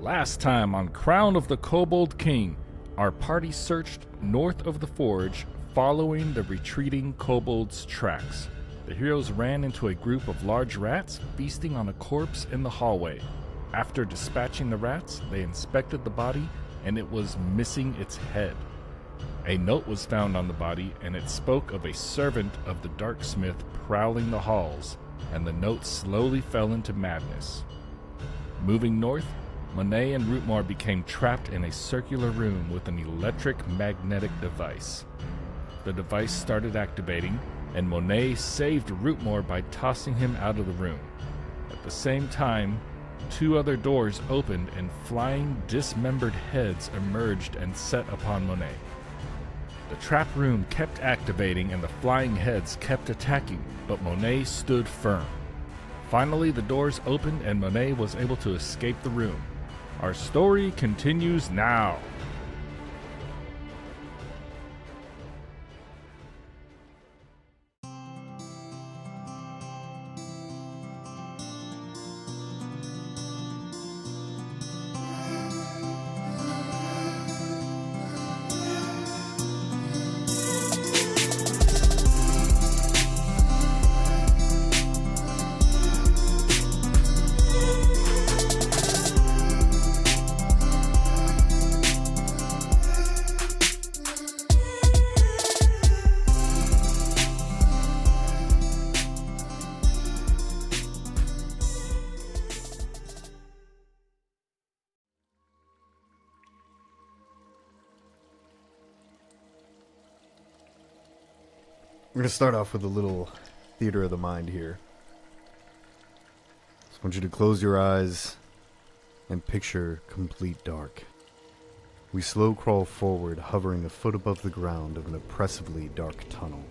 Last time on Crown of the Kobold King, our party searched north of the forge, following the retreating kobolds' tracks. The heroes ran into a group of large rats feasting on a corpse in the hallway. After dispatching the rats, they inspected the body, and it was missing its head. A note was found on the body, and it spoke of a servant of the darksmith prowling the halls, and the note slowly fell into madness. Moving north, Monet and Rootmoore became trapped in a circular room with an electric magnetic device. The device started activating, and Monet saved Rootmoore by tossing him out of the room. At the same time, two other doors opened and flying dismembered heads emerged and set upon Monet. The trap room kept activating and the flying heads kept attacking, but Monet stood firm. Finally, the doors opened and Monet was able to escape the room. Our story continues now. We're going to start off with a little theater of the mind here. Just want you to close your eyes and picture complete dark. We slow crawl forward, hovering a foot above the ground of an oppressively dark tunnel.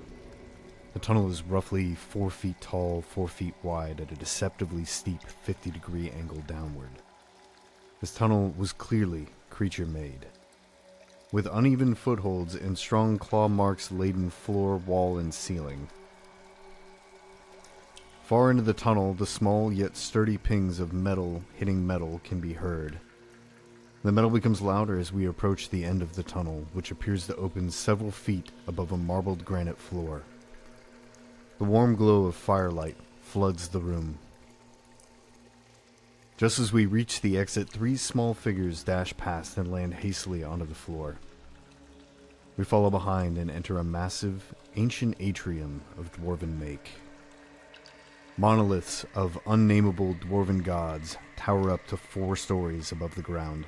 The tunnel is roughly 4 feet tall, 4 feet wide, at a deceptively steep 50-degree angle downward. This tunnel was clearly creature-made, with uneven footholds and strong claw marks laden floor, wall, and ceiling. Far into the tunnel, the small yet sturdy pings of metal hitting metal can be heard. The metal becomes louder as we approach the end of the tunnel, which appears to open several feet above a marbled granite floor. The warm glow of firelight floods the room. Just as we reach the exit, 3 small figures dash past and land hastily onto the floor. We follow behind and enter a massive, ancient atrium of dwarven make. Monoliths of unnameable dwarven gods tower up to 4 stories above the ground.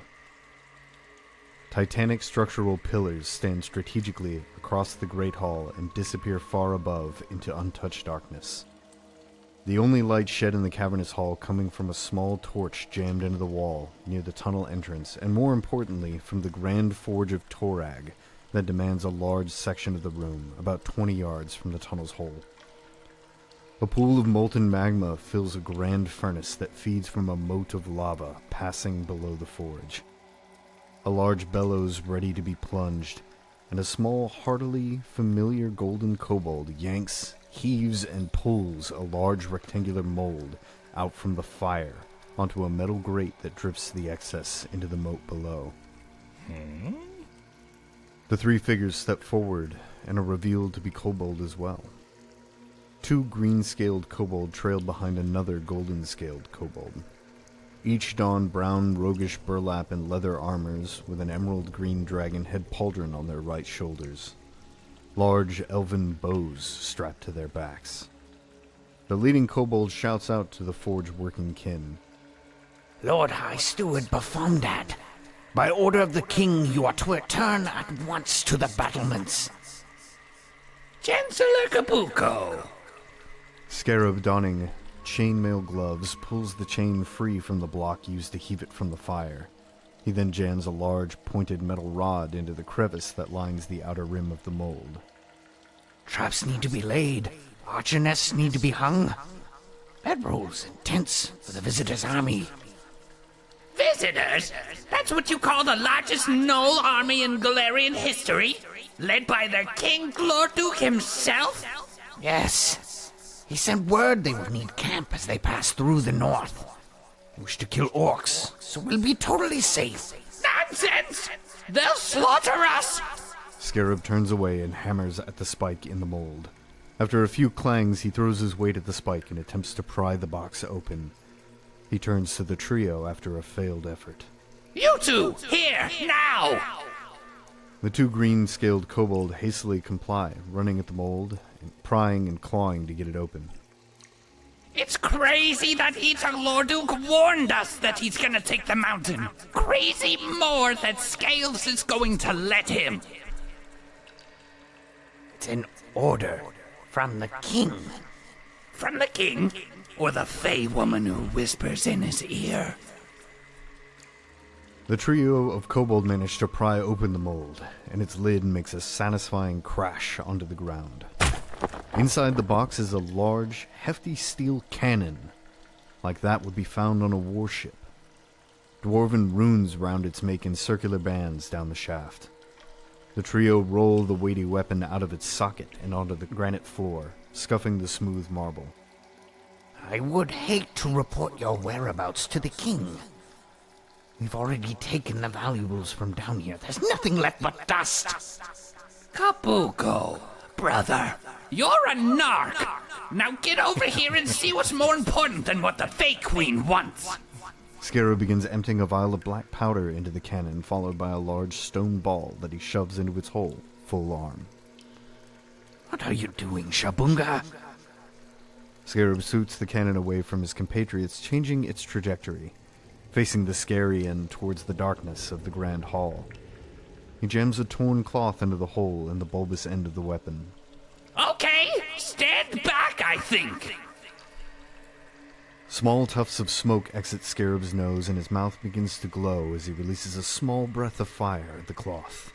Titanic structural pillars stand strategically across the Great Hall and disappear far above into untouched darkness. The only light shed in the cavernous hall coming from a small torch jammed into the wall near the tunnel entrance, and more importantly from the grand forge of Torag that demands a large section of the room, about 20 yards from the tunnel's hole. A pool of molten magma fills a grand furnace that feeds from a moat of lava passing below the forge. A large bellows ready to be plunged, and a small, heartily familiar golden kobold yanks, heaves, and pulls a large rectangular mold out from the fire onto a metal grate that drips the excess into the moat below. The 3 figures step forward and are revealed to be kobold as well. 2 green-scaled kobold trailed behind another golden-scaled kobold. Each don brown roguish burlap and leather armors with an emerald green dragon head pauldron on their right shoulders. Large elven bows strapped to their backs. The leading kobold shouts out to the forge working kin. Lord High Steward Befomdad, by order of the king you are to return at once to the battlements. Chancellor Kabuko. Scarab donning chainmail gloves pulls the chain free from the block used to heave it from the fire. He then jams a large pointed metal rod into the crevice that lines the outer rim of the mold. Traps need to be laid. Archer nests need to be hung. Bedrolls and tents for the visitors' army. Visitors? That's what you call the largest gnoll army in Galarian history? Led by the King Glorduke himself? Yes. He sent word they would need camp as they pass through the north. wish to kill orcs, so we'll be totally safe. Nonsense! They'll slaughter us! Scarab turns away and hammers at the spike in the mold. After a few clangs, he throws his weight at the spike and attempts to pry the box open. He turns to the trio after a failed effort. You two, here, now! The two green-scaled kobold hastily comply, running at the mold, and prying and clawing to get it open. It's crazy that Eater Lorduke warned us that he's gonna take the mountain. Crazy more that Scales is going to let him. It's an order from the king. From the king? Or the fey woman who whispers in his ear? The trio of kobold manage to pry open the mold, and its lid makes a satisfying crash onto the ground. Inside the box is a large, hefty steel cannon, like that would be found on a warship. Dwarven runes round its make in circular bands down the shaft. The trio roll the weighty weapon out of its socket and onto the granite floor, scuffing the smooth marble. I would hate to report your whereabouts to the king. We've already taken the valuables from down here. There's nothing left but dust. Kabuko, brother, you're a narc. Now get over here and see what's more important than what the fey queen wants. Scarab begins emptying a vial of black powder into the cannon, followed by a large stone ball that he shoves into its hole, full arm. What are you doing, Shabunga? Scarab shoots the cannon away from his compatriots, changing its trajectory, facing the scary end towards the darkness of the grand hall. He jams a torn cloth into the hole in the bulbous end of the weapon. Okay, stand back, I think. Small tufts of smoke exit Scarab's nose, and his mouth begins to glow as he releases a small breath of fire at the cloth.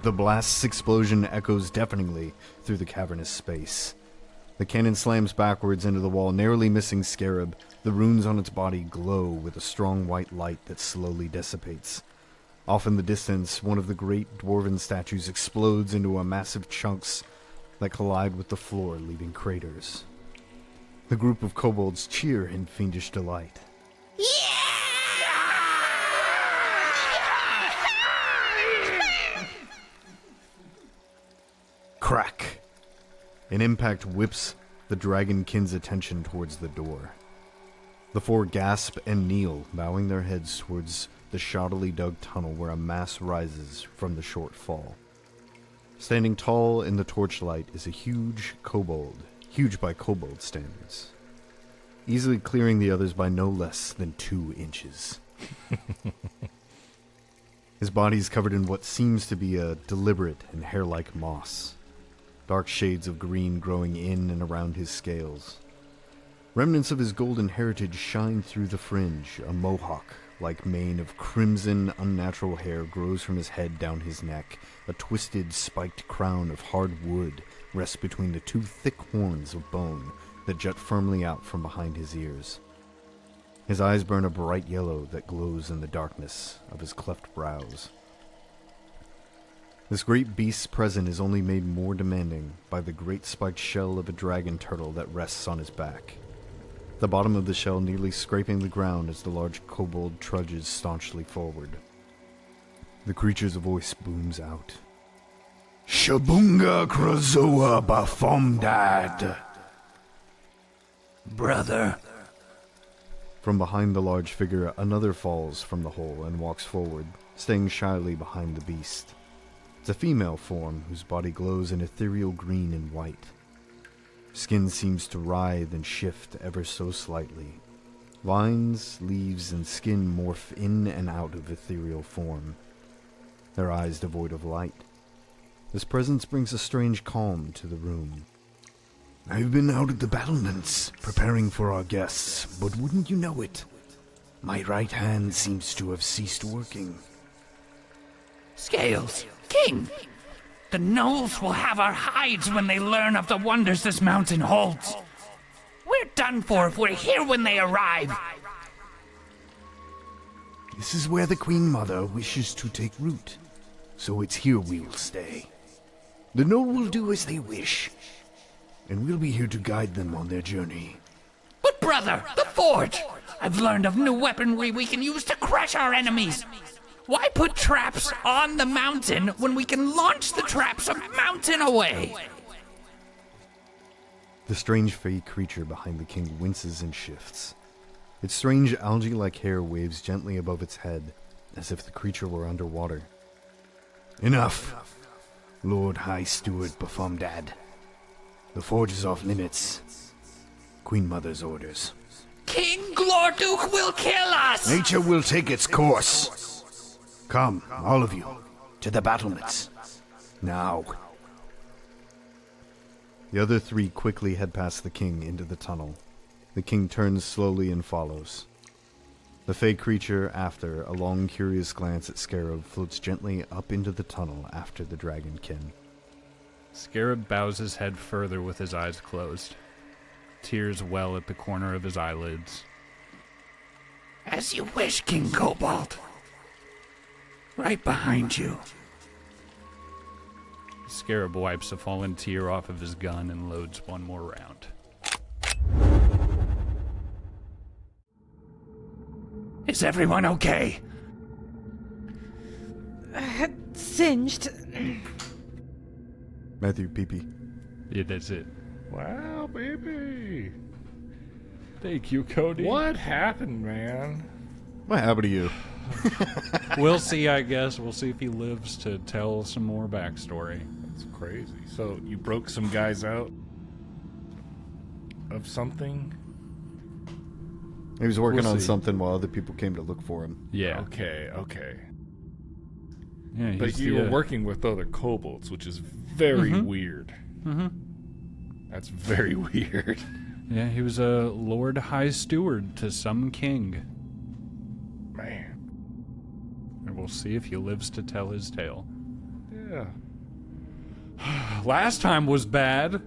The blast's explosion echoes deafeningly through the cavernous space. The cannon slams backwards into the wall, narrowly missing Scarab. The runes on its body glow with a strong white light that slowly dissipates. Off in the distance, one of the great dwarven statues explodes into a massive chunks that collide with the floor, leaving craters. The group of kobolds cheer in fiendish delight. Crack! An impact whips the dragonkin's attention towards the door. The four gasp and kneel, bowing their heads towards the shoddily dug tunnel where a mass rises from the short fall. Standing tall in the torchlight is a huge kobold, huge by kobold standards, easily clearing the others by no less than 2 inches. His body is covered in what seems to be a deliberate and hair-like moss, dark shades of green growing in and around his scales. Remnants of his golden heritage shine through the fringe. A mohawk-like mane of crimson, unnatural hair grows from his head down his neck. A twisted, spiked crown of hard wood rests between the 2 thick horns of bone that jut firmly out from behind his ears. His eyes burn a bright yellow that glows in the darkness of his cleft brows. This great beast's presence is only made more demanding by the great spiked shell of a dragon turtle that rests on his back. The bottom of the shell nearly scraping the ground as the large kobold trudges staunchly forward. The creature's voice booms out. Shabunga Krazoa Bafomdad. Brother. From behind the large figure, another falls from the hole and walks forward, staying shyly behind the beast. It's a female form whose body glows in ethereal green and white. Skin seems to writhe and shift ever so slightly. Vines, leaves, and skin morph in and out of ethereal form, their eyes devoid of light. This presence brings a strange calm to the room. I've been out at the battlements, preparing for our guests, but wouldn't you know it, my right hand seems to have ceased working. Scales, King, the gnolls will have our hides when they learn of the wonders this mountain holds. We're done for if we're here when they arrive. This is where the Queen Mother wishes to take root, so it's here we'll stay. The Gnoll will do as they wish, and we'll be here to guide them on their journey. But brother, the forge! I've learned of new weaponry we can use to crush our enemies. Why put traps on the mountain when we can launch the traps a mountain away? The strange fey creature behind the king winces and shifts. Its strange algae-like hair waves gently above its head, as if the creature were underwater. Enough. Lord High Steward Bafumdad. The forge is off limits. Queen Mother's orders. King Glorduke will kill us! Nature will take its course. Come, all of you, to the battlements. Now. The other three quickly head past the king into the tunnel. The king turns slowly and follows. The fey creature, after a long curious glance at Scarab, floats gently up into the tunnel after the dragonkin. Scarab bows his head further with his eyes closed. Tears well at the corner of his eyelids. As you wish, King Kobold. Right behind you. Scarab wipes a fallen tear off of his gun and loads one more round. Is everyone okay? Singed. Matthew, pee-pee. Yeah, that's it. Wow, baby. Thank you, Cody. What happened, man? What happened to you? We'll see, I guess. We'll see if he lives to tell some more backstory. That's crazy. So you broke some guys out of something? He was working We'll on see. something while other people came to look for him. Yeah. Okay. Yeah, But he's you the, were working with other kobolds, which is very weird. That's very weird. Yeah, he was a Lord High Steward to some king. Man. And we'll see if he lives to tell his tale. Yeah. Last time was bad.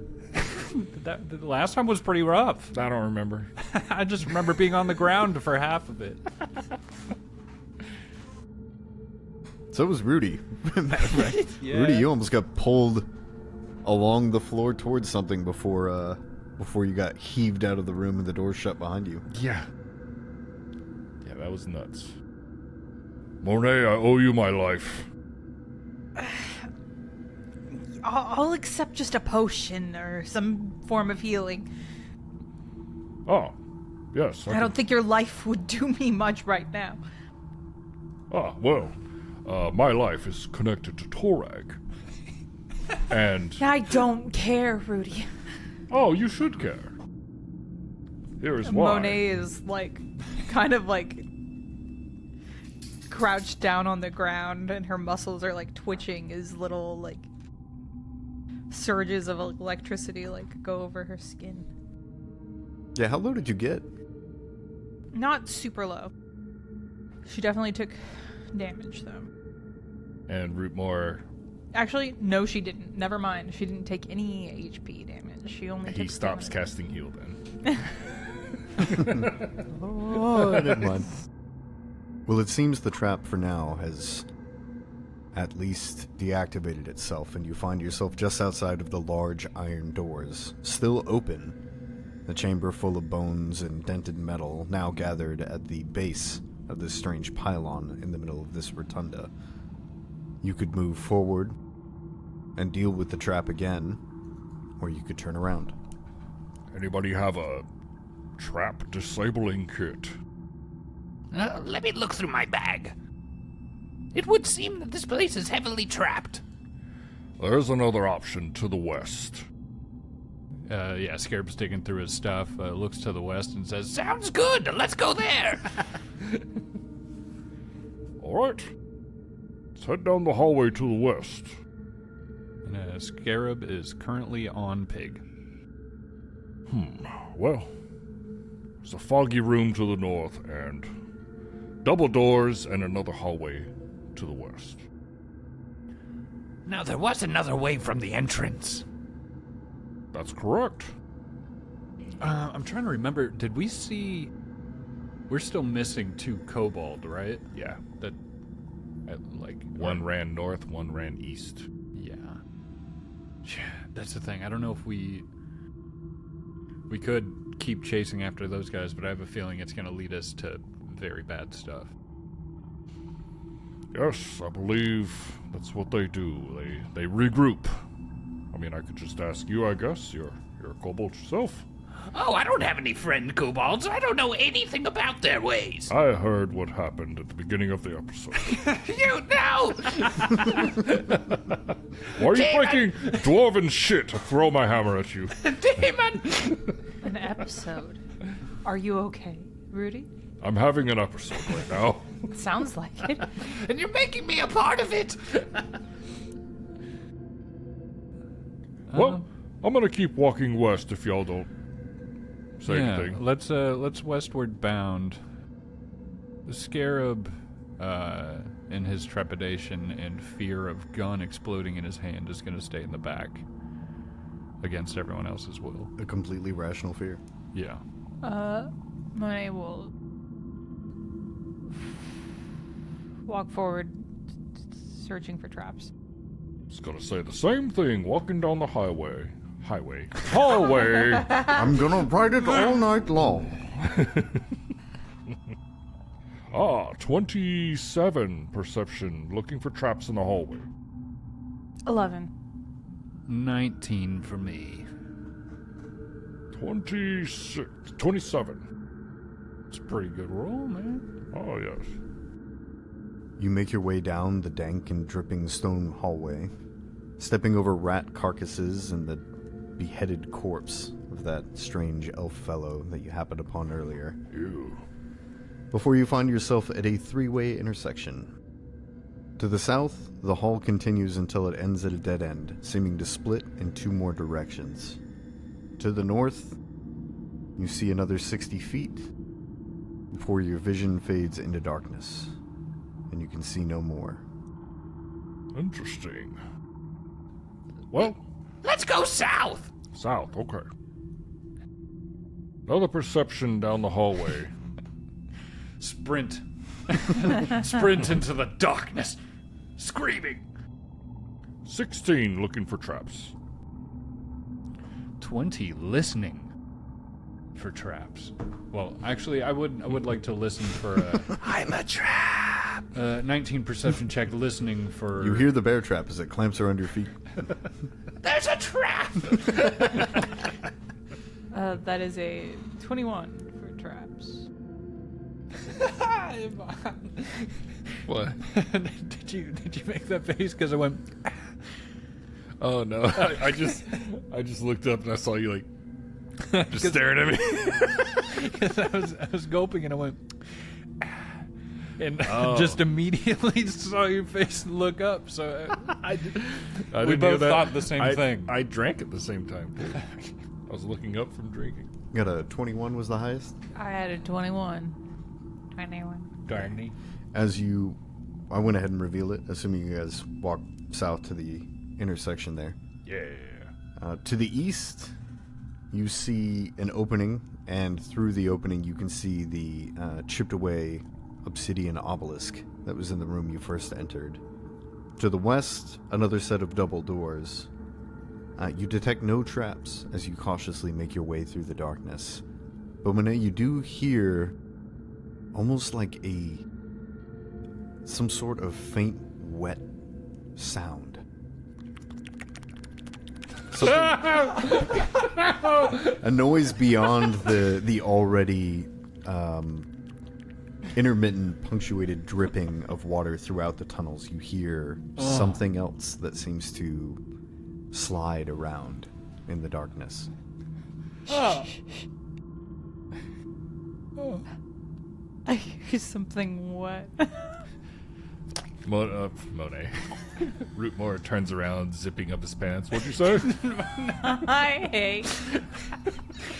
The last time was pretty rough. I don't remember. I just remember being on the ground for half of it. So was Rudy. Yeah. Rudy, you almost got pulled along the floor towards something before you got heaved out of the room and the door shut behind you. Yeah. Yeah, that was nuts. Monet, I owe you my life. I'll accept just a potion or some form of healing. Oh, yes. I don't think your life would do me much right now. Well, my life is connected to Torag. And... I don't care, Rudy. Oh, you should care. Here's why. Monet is kind of crouched down on the ground, and her muscles are twitching as little surges of electricity go over her skin. Yeah, how low did you get? Not super low. She definitely took damage though. And Rootmoore, Actually, no, she didn't. Never mind. She didn't take any HP damage. She only took he stops stamina. casting heal then. Oh, never mind. Well, it seems the trap for now has at least deactivated itself, and you find yourself just outside of the large iron doors, still open. The chamber full of bones and dented metal, now gathered at the base of this strange pylon in the middle of this rotunda. You could move forward and deal with the trap again, or you could turn around. Anybody have a trap disabling kit? Let me look through my bag. It would seem that this place is heavily trapped. There's another option to the west. Yeah, Scarab's digging through his stuff, looks to the west and says, Sounds good. Let's go there. All right. Let's head down the hallway to the west. And Scarab is currently on Pig. Well, there's a foggy room to the north and double doors and another hallway to the west. Now, there was another way from the entrance. That's correct. I'm trying to remember, did we see... We're still missing 2 kobold, right? Yeah. That, One ran north, one ran east. Yeah. That's the thing. I don't know if we We could keep chasing after those guys, but I have a feeling it's going to lead us to very bad stuff. Yes, I believe that's what they do. They regroup. I mean, I could just ask you, I guess. You're a kobold yourself. Oh, I don't have any friend kobolds. I don't know anything about their ways. I heard what happened at the beginning of the episode. You know! Why are you breaking dwarven shit to throw my hammer at you? Demon! An episode. Are you okay, Rudy? I'm having an episode right now. Sounds like it. And you're making me a part of it! Well, I'm gonna keep walking west if y'all don't say anything. Let's westward bound. The Scarab, in his trepidation and fear of gun exploding in his hand, is going to stay in the back against everyone else's will. A completely rational fear. Yeah. Monet will walk forward, searching for traps. It's gonna say the same thing walking down the hallway. I'm gonna ride it all night long. 27 perception, looking for traps in the hallway. 11. 19 for me. 27. It's a pretty good roll, man. Oh, yes. You make your way down the dank and dripping stone hallway, stepping over rat carcasses and the beheaded corpse of that strange elf fellow that you happened upon earlier. Ew. Before you find yourself at a three-way intersection. To the south, the hall continues until it ends at a dead end, seeming to split in two more directions. To the north, you see another 60 feet before your vision fades into darkness, and you can see no more. Interesting. Well, Let's go south! south, okay. Another perception down the hallway. Sprint. Sprint into the darkness, screaming. 16 looking for traps. 20 listening for traps. Well, actually, I would like to listen for a I'm a trap! 19 perception check listening for... You hear the bear trap as it clamps around your feet. There's a trap! That is a 21 for traps. What? did you make that face? Because I went... Oh, no. I just looked up and I saw you, like, just staring at me. Because I was gulping and I went... And just immediately saw your face look up, so we both thought the same thing. I drank at the same time, too. I was looking up from drinking. You got a 21 was the highest? I had a 21. 21. Darny. I went ahead and reveal it, assuming you guys walk south to the intersection there. Yeah. To the east, you see an opening, and through the opening you can see the chipped away obsidian obelisk that was in the room you first entered. To the west, another set of double doors. You detect no traps as you cautiously make your way through the darkness. But Monet, you do hear almost like some sort of faint, wet sound. A noise beyond the already intermittent, punctuated dripping of water throughout the tunnels. You hear something else that seems to slide around in the darkness. I hear something wet. Monet. Rootmoore turns around, zipping up his pants. What'd you say? I hate.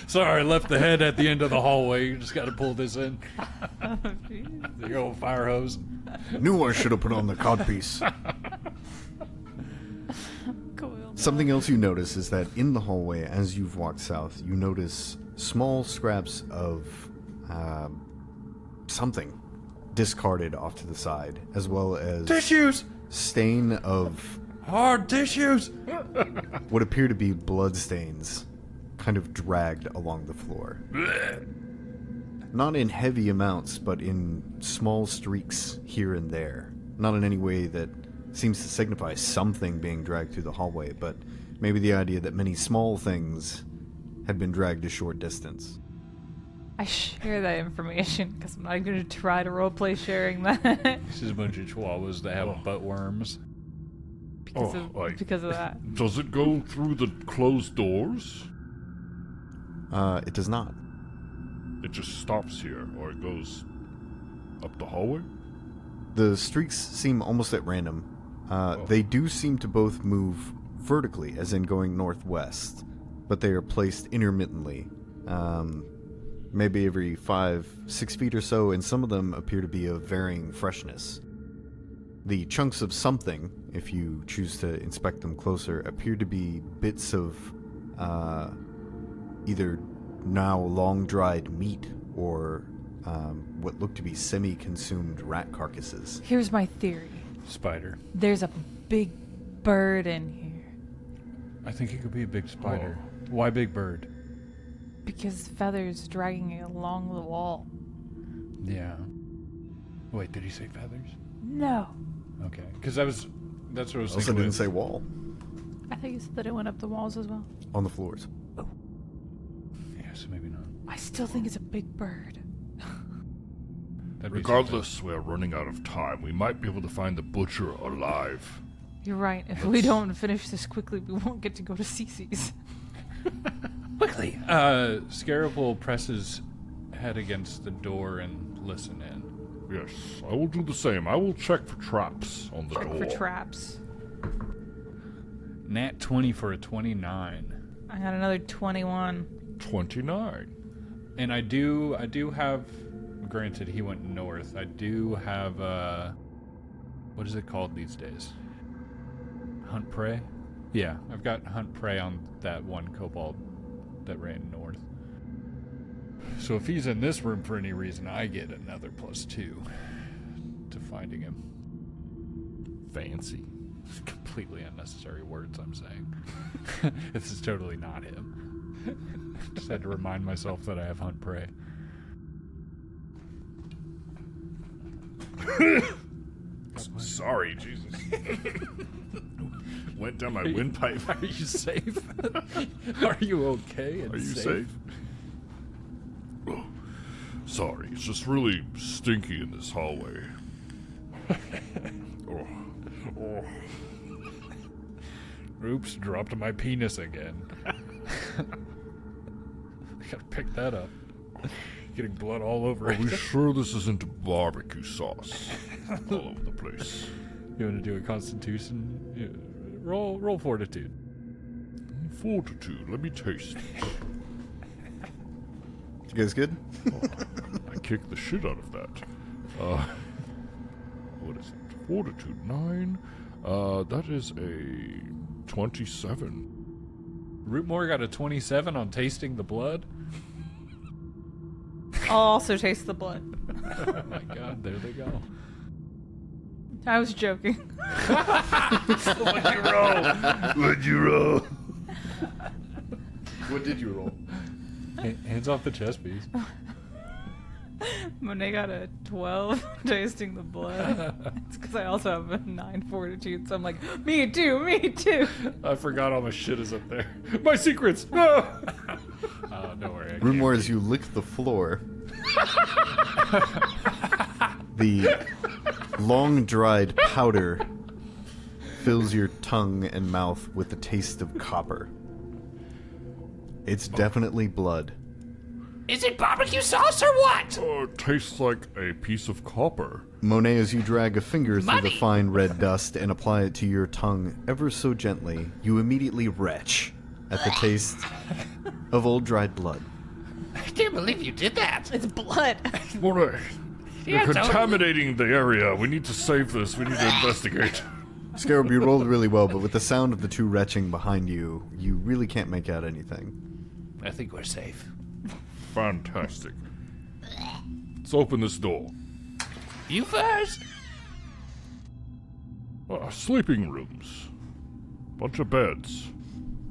Sorry, I left the head at the end of the hallway. You just got to pull this in. Oh, jeez. The old fire hose. Knew I should have put on the codpiece. Something else you notice is that in the hallway, as you've walked south, you notice small scraps of something discarded off to the side, as well as Tissues! stain of Hard tissues! what appear to be blood stains kind of dragged along the floor. Not in heavy amounts, but in small streaks here and there. Not in any way that seems to signify something being dragged through the hallway, but maybe the idea that many small things had been dragged a short distance. I share that information because I'm not going to try to roleplay sharing that This is a bunch of chihuahuas that have butt worms. because of that. Does it go through the closed doors? It does not. It just stops here, or it goes up the hallway? The streaks seem almost at random. They do seem to both move vertically, as in going northwest, but they are placed intermittently. Maybe every 5-6 feet or so, and some of them appear to be of varying freshness. The chunks of something, if you choose to inspect them closer, appear to be bits of either now long-dried meat or what look to be semi-consumed rat carcasses. Here's my theory. Spider. There's a big bird in here I think it could be a big spider. Why big bird? because Feather's dragging it along the wall. Yeah. Wait, did he say feathers? No. Okay. Because that's what I was Also thinking. didn't say wall. I think you said that it went up the walls as well. On the floors. Yeah, so maybe not. I still think it's a big bird. That'd be Regardless, we're running out of time. We might be able to find the butcher alive. You're right. If we don't finish this quickly, we won't get to go to Cece's. Quickly. Scarab will press his head against the door and listen in. Yes, I will do the same. I will check for traps on the Check door. for traps. Nat 20 for a 29. I got another 21. 29. And I do have, granted he went north, I do have, what is it called these days? Hunt prey? Yeah, I've got hunt prey on that one kobold that ran north. So if he's in this room for any reason, I get another +2 to finding him. Fancy. Completely unnecessary words I'm saying. This is totally not him. Just had to remind myself that I have hunt prey. Sorry, Jesus. Went down my windpipe. Are you safe? Are you okay? And Are you safe? Oh, sorry, it's just really stinky in this hallway. Oh. Oops, dropped my penis again. I gotta pick that up. Getting blood all over Are it. we sure this isn't barbecue sauce all over the place? You want to do a constitution? Yeah. Roll fortitude. Fortitude, let me taste it. You guys good? I kicked the shit out of that. What is it? Fortitude 9. That is a 27. Rootmoore got a 27 on tasting the blood. I'll also taste the blood. Oh my god, there they go. I was joking. What'd you roll? What'd you roll? What did you roll? Hands off the chest piece. Monet got a 12 tasting the blood. It's because I also have a 9 fortitude, so I'm like, me too, me too. I forgot all my shit is up there. My secrets! No! Don't worry. I Rootmoore, can't. as you lick the floor, the long-dried powder fills your tongue and mouth with the taste of copper. It's definitely blood. Is it barbecue sauce or what? It tastes like a piece of copper. Monet, as you drag a finger through the Money. fine red dust and apply it to your tongue ever so gently, you immediately retch at the taste of old dried blood. I can't believe you did that. It's blood. Monet, Yeah, you're totally. contaminating the area. We need to save this. We need to investigate. Scarab, you rolled really well, but with the sound of the two retching behind you, you really can't make out anything. I think we're safe. Fantastic. Let's open this door. You first. Sleeping rooms. Bunch of beds.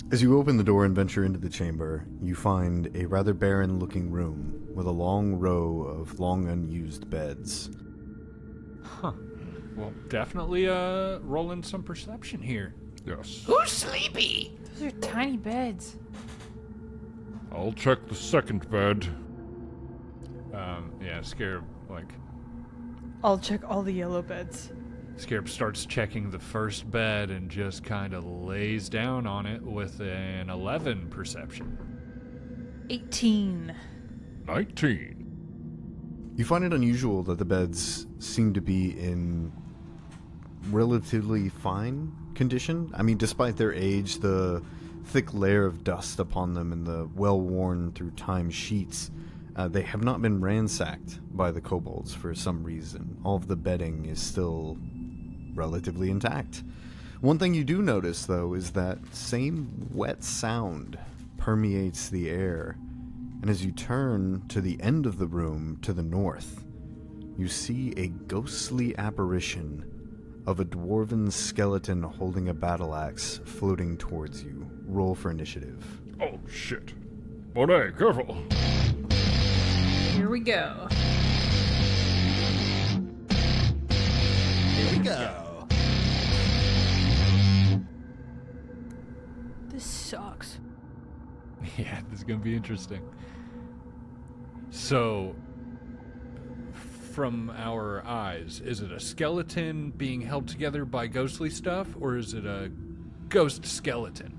As you open the door and venture into the chamber, you find a rather barren-looking room with a long row of long unused beds. Huh. Well, definitely roll in some perception here. Yes. Who's sleepy? Those are tiny beds. I'll check the second bed. Yeah, Scarab, I'll check all the yellow beds. Scarab starts checking the first bed and just kind of lays down on it with an 11 perception. 18. 19. You find it unusual that the beds seem to be in relatively fine condition. I mean, despite their age, the thick layer of dust upon them and the well-worn through time sheets, they have not been ransacked by the kobolds for some reason. All of the bedding is still relatively intact. One thing you do notice, though, is that same wet sound permeates the air. And as you turn to the end of the room to the north, you see a ghostly apparition of a dwarven skeleton holding a battle axe floating towards you. Roll for initiative. Oh, shit. Monet, careful. Here we go. Here we go. This sucks. Yeah, this is going to be interesting. So, from our eyes, is it a skeleton being held together by ghostly stuff, or is it a ghost skeleton?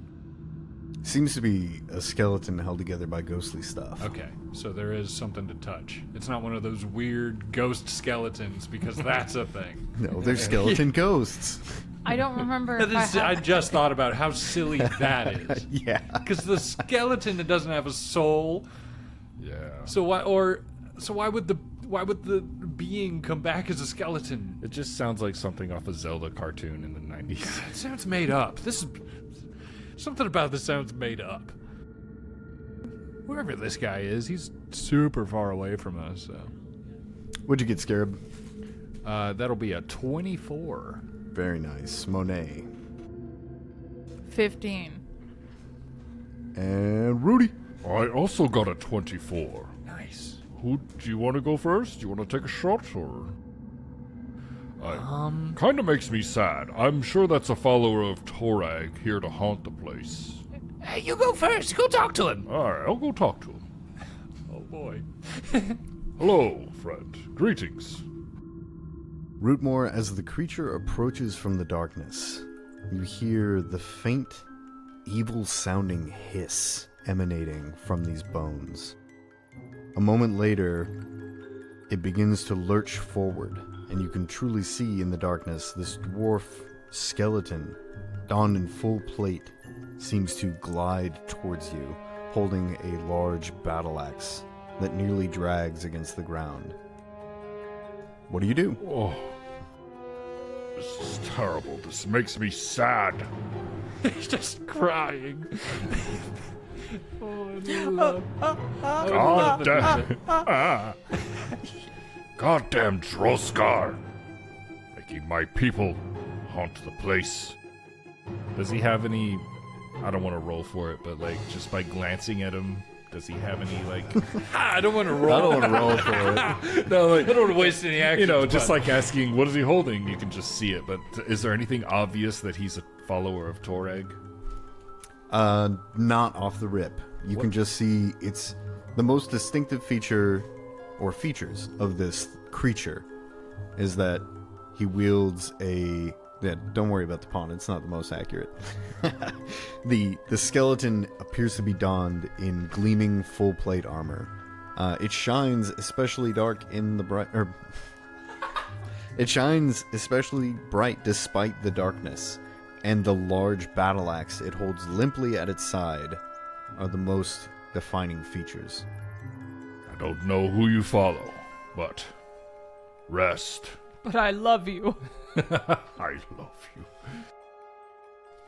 Seems to be a skeleton held together by ghostly stuff. Okay, so there is something to touch. It's not one of those weird ghost skeletons, because that's a thing. No, they're skeleton ghosts. I don't remember if I just thought about how silly that is. Yeah. Because the skeleton, it doesn't have a soul. Yeah. So why would the being come back as a skeleton? It just sounds like something off a Zelda cartoon in the 90s. It sounds made up. Something about this sounds made up. Whoever this guy is, he's super far away from us. So. What'd you get, Scarab? That'll be a 24. Very nice. Monet. 15. And Rudy. I also got a 24. Nice. Do you want to go first? Do you want to take a shot, or? Kind of makes me sad. I'm sure that's a follower of Torag here to haunt the place. Hey, you go first. Go talk to him. All right, I'll go talk to him. Oh boy. Hello, friend. Greetings. Rootmoore, as the creature approaches from the darkness, you hear the faint, evil-sounding hiss emanating from these bones. A moment later, it begins to lurch forward, and you can truly see in the darkness this dwarf skeleton, donned in full plate, seems to glide towards you, holding a large battle axe that nearly drags against the ground. What do you do? Oh, this is terrible. This makes me sad. He's just crying. God damn. Goddamn Droskar. Making my people haunt the place. Does he have any... I don't want to roll for it, but just by glancing at him, does he have any I don't want to roll. I don't want to roll for it. No, I don't want to waste any action. just asking, what is he holding? You can just see it, but is there anything obvious that he's a follower of Torag? Not off the rip. You can just see it's the most distinctive feature or features of this creature is that he wields a... Yeah, don't worry about the pawn. It's not the most accurate. The skeleton appears to be donned in gleaming full plate armor. It shines especially dark in the bright... It shines especially bright despite the darkness, and the large battle axe it holds limply at its side are the most defining features. I don't know who you follow, but rest. But I love you. I love you.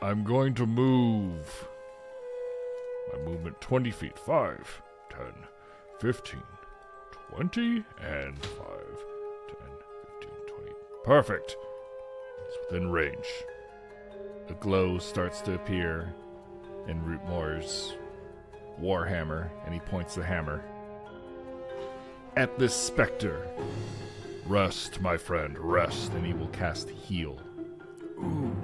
I'm going to move my movement 20 feet. 5, 10, 15, 20, and 5, 10, 15, 20. Perfect. It's within range. The glow starts to appear, in Rootmoore's warhammer, and he points the hammer at this specter. Rest, my friend, rest, and he will cast heal. Ooh.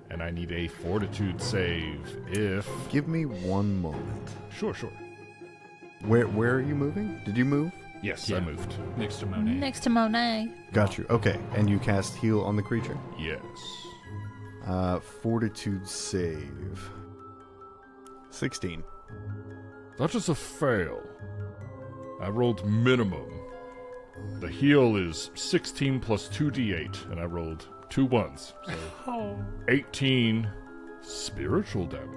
And I need a fortitude save if... Give me one moment. Sure. Where are you moving? Did you move? Yes, Yeah. I moved. Next to Monet. Next to Monet. Got you. Okay, and you cast heal on the creature? Yes. Fortitude save. 16. That is a fail. I rolled minimum. The heal is 16 plus 2d8, and I rolled 2 ones. So 18 spiritual damage.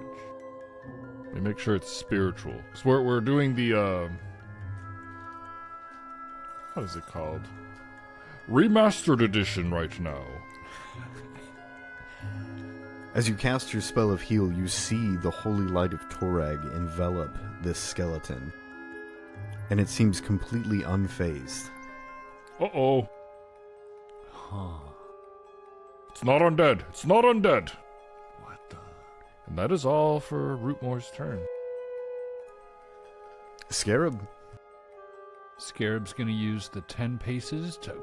Let me make sure it's spiritual. Because we're doing the, what is it called? Remastered edition right now. As you cast your spell of heal, you see the holy light of Torag envelop this skeleton. And it seems completely unfazed. Uh-oh. It's not undead. It's not undead. What the? And that is all for Rootmoore's turn. Scarab. Scarab's gonna use the 10 paces to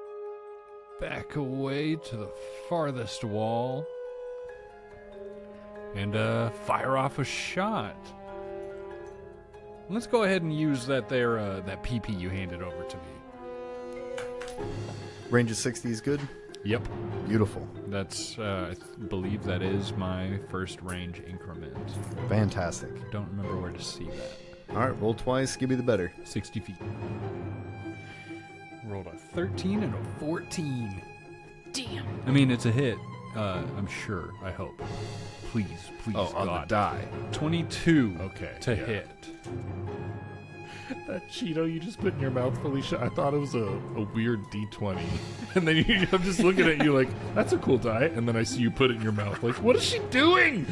back away to the farthest wall and fire off a shot. Let's go ahead and use that PP you handed over to me. Range of 60 is good? Yep. Beautiful. That's, I believe that is my first range increment. Fantastic. Don't remember where to see that. Alright, roll twice, give me the better. 60 feet. Rolled a 13 and a 14. Damn. I mean, it's a hit. I'm sure. I hope. Please, Oh, on God. the die. 22 Okay, to yeah. hit. That Cheeto you just put in your mouth, Felicia, I thought it was a weird D20. And then I'm just looking at you like, that's a cool die. And then I see you put it in your mouth like, what is she doing?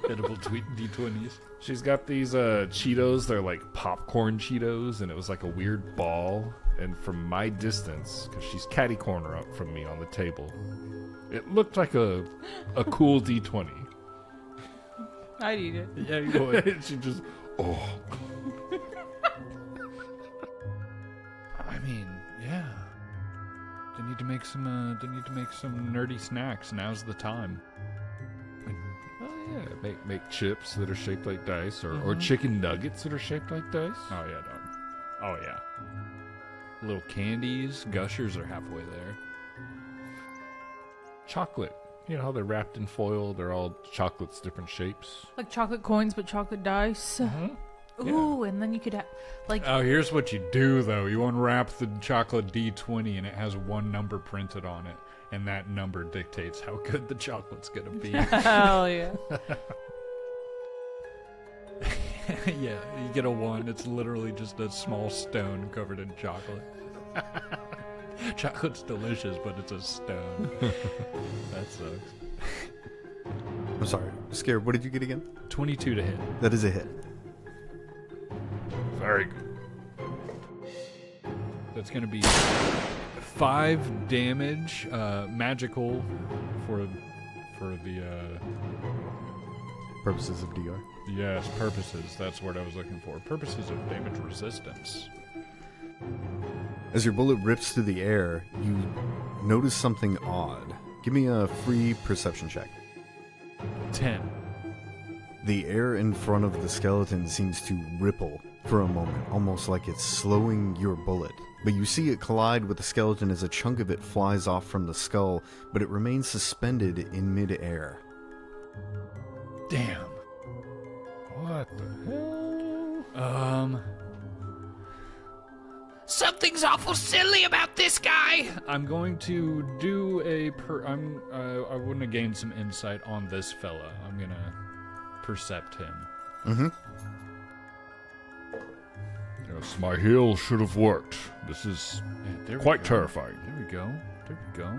Edible D20s. She's got these Cheetos. They're like popcorn Cheetos. And it was like a weird ball. And from my distance, because she's catty corner up from me on the table, it looked like a cool D20. I'd eat it. Yeah, you would. She just, oh. I mean, yeah. They need to make some. They need to make some nerdy snacks. Now's the time. Oh yeah, make chips that are shaped like dice, or chicken nuggets that are shaped like dice. Oh yeah, dog. Oh yeah. Little candies, gushers are halfway there. Chocolate. You know how they're wrapped in foil? They're all chocolates, different shapes. Like chocolate coins, but chocolate dice. Ooh, and then you could have, like... Oh, here's what you do, though. You unwrap the chocolate D20, and it has one number printed on it, and that number dictates how good the chocolate's gonna be. Hell yeah. Yeah, you get a 1. It's literally just a small stone covered in chocolate. Chocolate's delicious, but it's a stone. That sucks. I'm sorry. Scarab, what did you get again? 22 to hit. That is a hit. Very good. That's going to be 5 damage, magical for the Purposes of DR. yes, purposes. That's what I was looking for. Purposes of damage resistance. As your bullet rips through the air, you notice something odd. Give me a free perception check. 10. The air in front of the skeleton seems to ripple for a moment, almost like it's slowing your bullet. But you see it collide with the skeleton as a chunk of it flies off from the skull, but it remains suspended in mid-air. Damn. What the hell? Something's awful silly about this guy. I'm going to do a I want to gain some insight on this fella. I'm gonna percept him. Mm-hmm. Yes, my heal should have worked. This is Yeah, there we quite go. terrifying. There we go. There we go.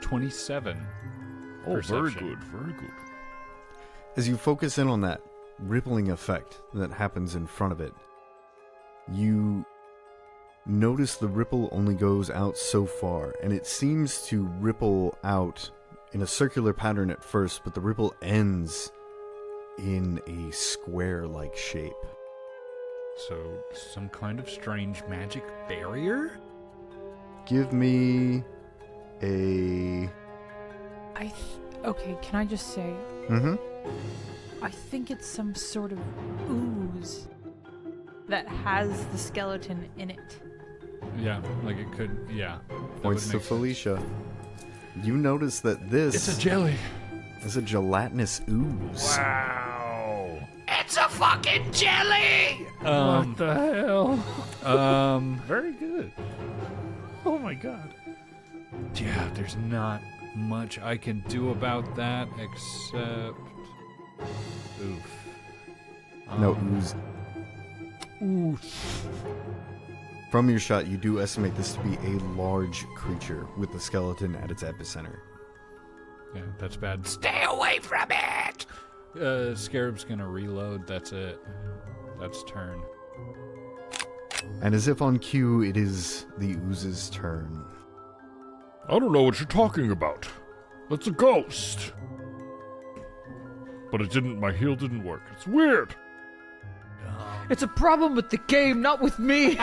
27. Oh, very Perception. good, very good. As you focus in on that rippling effect that happens in front of it, you notice the ripple only goes out so far, and it seems to ripple out in a circular pattern at first, but the ripple ends in a square-like shape. So, some kind of strange magic barrier? Give me a... Okay, can I just say, Mm-hmm. I think it's some sort of ooze that has the skeleton in it. Yeah, like it could, yeah. That Points would to make sense. Felicia. You notice that this It's a jelly. is a gelatinous ooze. Wow. It's a fucking jelly! What the hell? Very good. Oh my god. Yeah, there's not much I can do about that except... Oof. No, ooze. From your shot, you do estimate this to be a large creature with the skeleton at its epicenter. Yeah, that's bad. Stay away from it! Scarab's gonna reload, that's it. That's turn. And as if on cue, it is the ooze's turn. I don't know what you're talking about. That's a ghost. But my heal didn't work. It's weird. It's a problem with the game, not with me.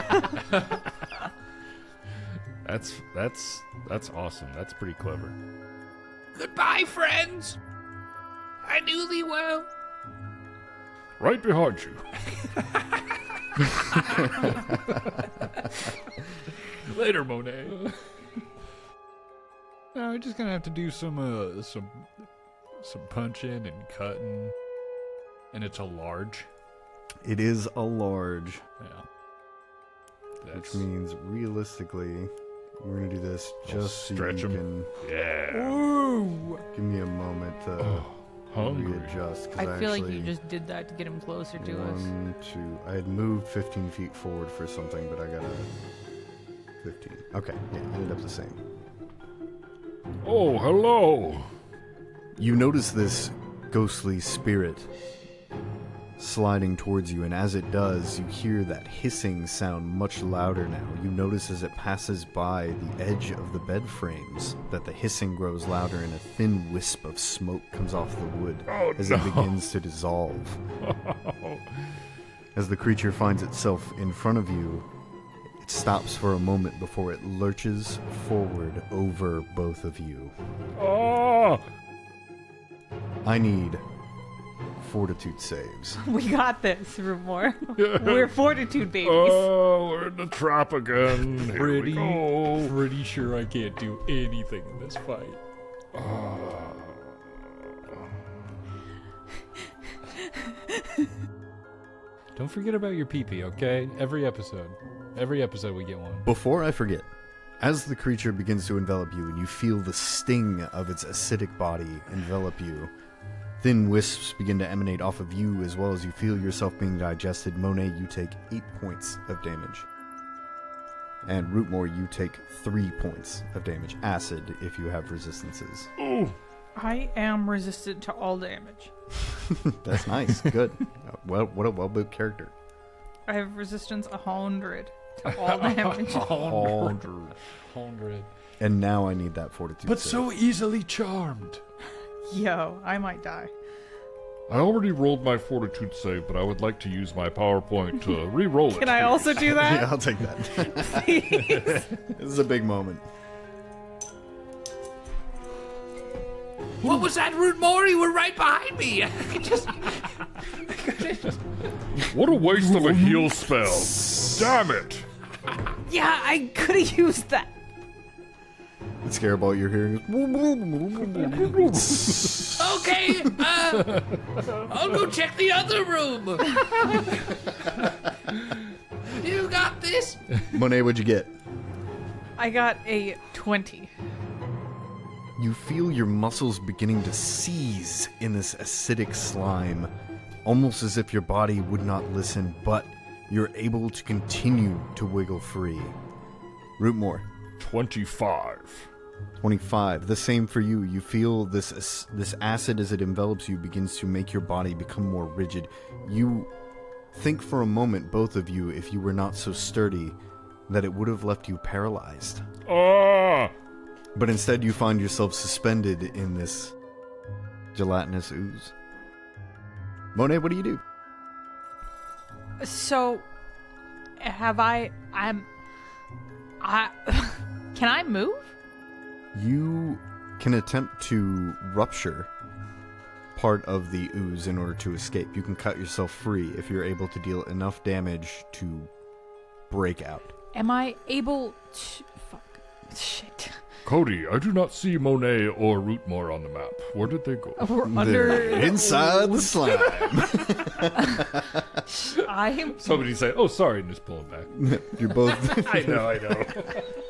That's awesome. That's pretty clever. Goodbye, friends! I knew thee well. Right behind you. Later, Monet. No, we're just gonna have to do some punching and cutting. And it's a large. It is a large, Yeah. which means realistically, we're gonna do this just so stretch you 'em. can Yeah. Ooh. give me a moment to Hungry. readjust. 'Cause I feel like actually, you just did that to get him closer to us. 1, 2. I had moved 15 feet forward for something, but I got a 15. Okay, yeah, ended up the same. Oh, hello. You notice this ghostly spirit sliding towards you, and as it does, you hear that hissing sound much louder now. You notice as it passes by the edge of the bed frames that the hissing grows louder and a thin wisp of smoke comes off the wood as it begins to dissolve. As the creature finds itself in front of you, it stops for a moment before it lurches forward over both of you. Oh. I need fortitude saves. We got this, Rootmoore. We're fortitude babies. Oh, we're in the trap again. Here we go. Pretty sure I can't do anything in this fight. Don't forget about your pee-pee, okay? Every episode we get one. Before I forget, as the creature begins to envelop you and you feel the sting of its acidic body envelop you, thin wisps begin to emanate off of you as well as you feel yourself being digested. Monet, you take 8 points of damage. And Rootmoore, you take 3 points of damage. Acid if you have resistances. Oh. I am resistant to all damage. That's nice. Good. Well, what a well-built character. I have resistance 100 to all damage. 100. And now I need that fortitude But save. so easily charmed. Yo, I might die. I already rolled my fortitude save, but I would like to use my PowerPoint to re-roll it. Can I also do that? Yeah, I'll take that. Please. This is a big moment. What was that, Rootmoore? You were right behind me. What a waste of a heal spell. Damn it. Yeah, I could have used that. The scareball you're hearing is... Okay, I'll go check the other room. You got this? Monet, what'd you get? I got a 20. You feel your muscles beginning to seize in this acidic slime, almost as if your body would not listen, but you're able to continue to wiggle free. Rootmoore, 25. 25. The same for you. You feel this acid as it envelops you begins to make your body become more rigid. You think for a moment, both of you, if you were not so sturdy, that it would have left you paralyzed. Ah! But instead, you find yourself suspended in this gelatinous ooze. Monet, what do you do? So, can I move? You can attempt to rupture part of the ooze in order to escape. You can cut yourself free if you're able to deal enough damage to break out. Am I able to... Fuck. Shit. Cody, I do not see Monet or Rootmoore on the map. Where did they go? We're under... Inside the slime. Somebody say, "Oh, sorry," and just pull it back. You're both I know.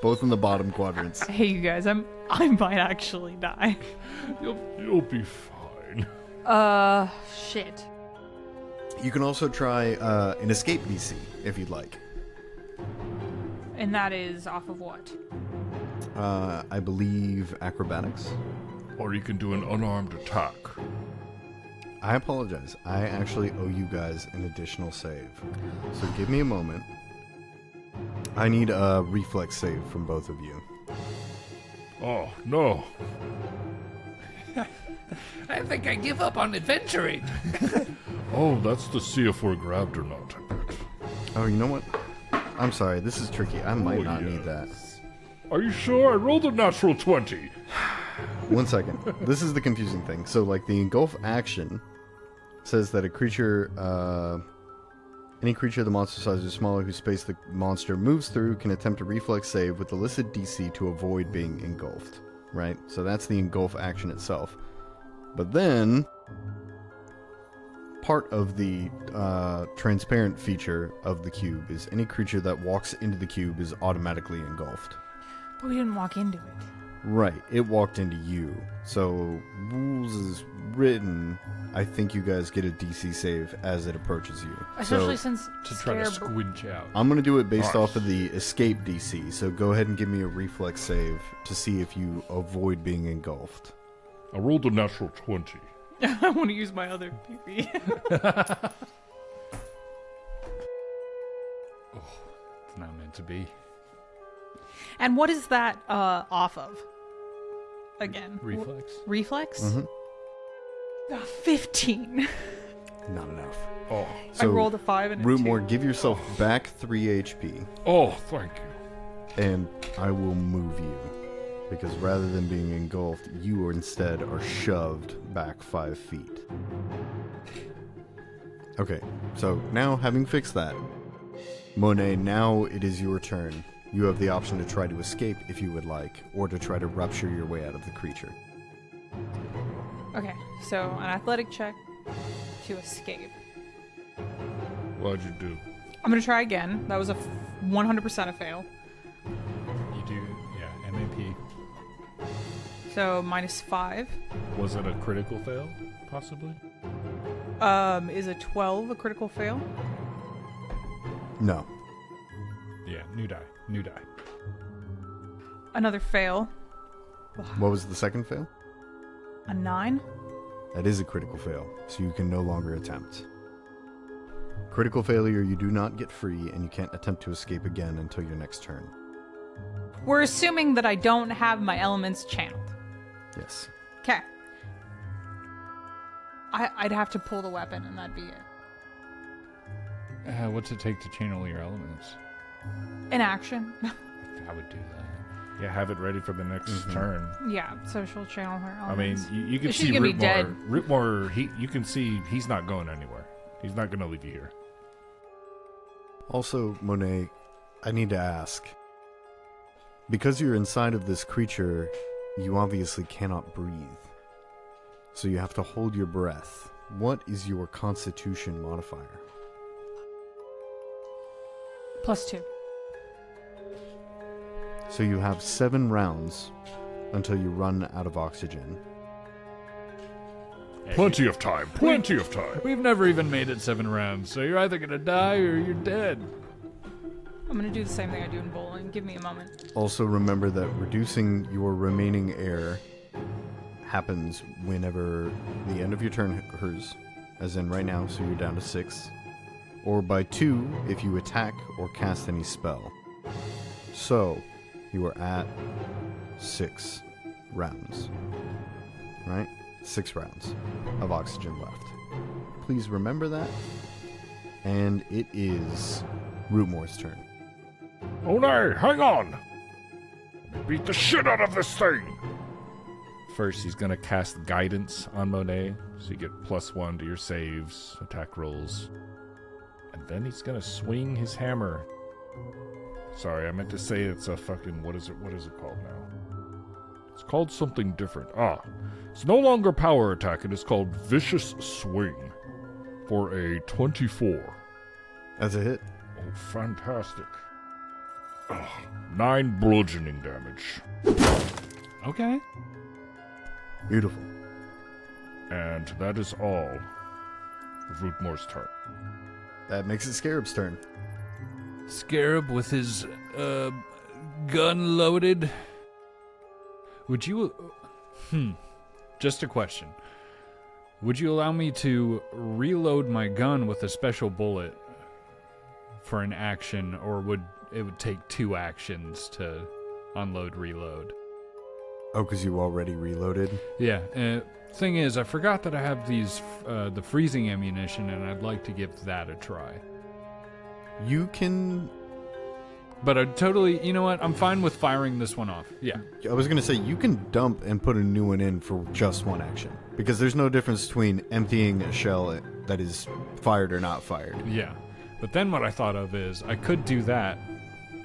both in the bottom quadrants. Hey, you guys, I might actually die. You'll be fine. Shit. You can also try an escape DC if you'd like. And that is off of what? I believe acrobatics. Or you can do an unarmed attack. I apologize. I actually owe you guys an additional save. So give me a moment. I need a reflex save from both of you. Oh, no. I think I give up on adventuring. Oh, that's to see if we're grabbed or not, I bet. Oh, you know what? I'm sorry. This is tricky. I might Oh, not yes. need that. Are you sure? I rolled a natural 20. 1 second. This is the confusing thing. So, like, the engulf action says that a creature, any creature the monster size is smaller whose space the monster moves through can attempt a reflex save with the listed DC to avoid being engulfed. Right? So that's the engulf action itself. But then, part of the transparent feature of the cube is any creature that walks into the cube is automatically engulfed. But we didn't walk into it. Right, it walked into you. So, rules is written. I think you guys get a DC save as it approaches you. Especially So, since To try to Scarab- squinch out. I'm going to do it based Nice. off of the escape DC. So, go ahead and give me a reflex save to see if you avoid being engulfed. I rolled a natural 20. I want to use my other PP. It's not meant to be. And what is that off of? Again. Reflex. Reflex? Mhm. 15. Not enough. Oh, So, I rolled a 5 and a 2. Rootmoore, give yourself back 3 HP, oh, thank you. and I will move you. Because rather than being engulfed, you instead are shoved back 5 feet. Okay, so now having fixed that, Monet, now it is your turn. You have the option to try to escape if you would like, or to try to rupture your way out of the creature. Okay, so an athletic check to escape. What'd you do? I'm going to try again. That was a 100% a fail. You do, yeah, MAP. So -5. Was it a critical fail, possibly? Is a 12 a critical fail? No. Yeah, new die. New die. Another fail. What was the second fail? A 9. That is a critical fail, so you can no longer attempt. Critical failure, you do not get free, and you can't attempt to escape again until your next turn. We're assuming that I don't have my elements channeled. Yes. Okay. I'd have to pull the weapon and that'd be it. What's it take to channel your elements? In action. I would do that. Yeah, have it ready for the next turn. Yeah, so she'll channel her I mean, elements. you can She's see gonna be dead. Rootmoore, you can see he's not going anywhere. He's not going to leave you here. Also, Monet, I need to ask. Because you're inside of this creature, you obviously cannot breathe. So you have to hold your breath. What is your constitution modifier? +2. So you have 7 rounds until you run out of oxygen. Plenty of time. Plenty of time. We've never even made it 7 rounds, so you're either gonna die or you're dead. I'm gonna do the same thing I do in bowling. Give me a moment. Also remember that reducing your remaining air happens whenever the end of your turn occurs, as in right now, so you're down to 6, or by 2 if you attack or cast any spell. So, you are at 6 rounds. Right? 6 rounds of oxygen left. Please remember that. And it is Rootmoore's turn. Monet, hang on! Let me beat the shit out of this thing! First, he's gonna cast Guidance on Monet, so you get +1 to your saves, attack rolls. And then he's gonna swing his hammer. Sorry, I meant to say it's a fucking, what is it called now? It's called something different. It's no longer power attack, it is called Vicious Swing. For a 24. That's a hit. Oh, fantastic. 9 bludgeoning damage. Okay. Beautiful. And that is all of Rootmoore's turn. That makes it Scarab's turn. Scarab with his gun loaded. Would you... Just a question. Would you allow me to reload my gun with a special bullet for an action, or would it take 2 actions to unload, reload? Oh, because you already reloaded? Yeah. Thing is, I forgot that I have these, the freezing ammunition, and I'd like to give that a try. You can... But I totally, you know what? I'm fine with firing this one off. Yeah. I was going to say, you can dump and put a new one in for just 1 action. Because there's no difference between emptying a shell that is fired or not fired. Yeah. But then what I thought of is, I could do that,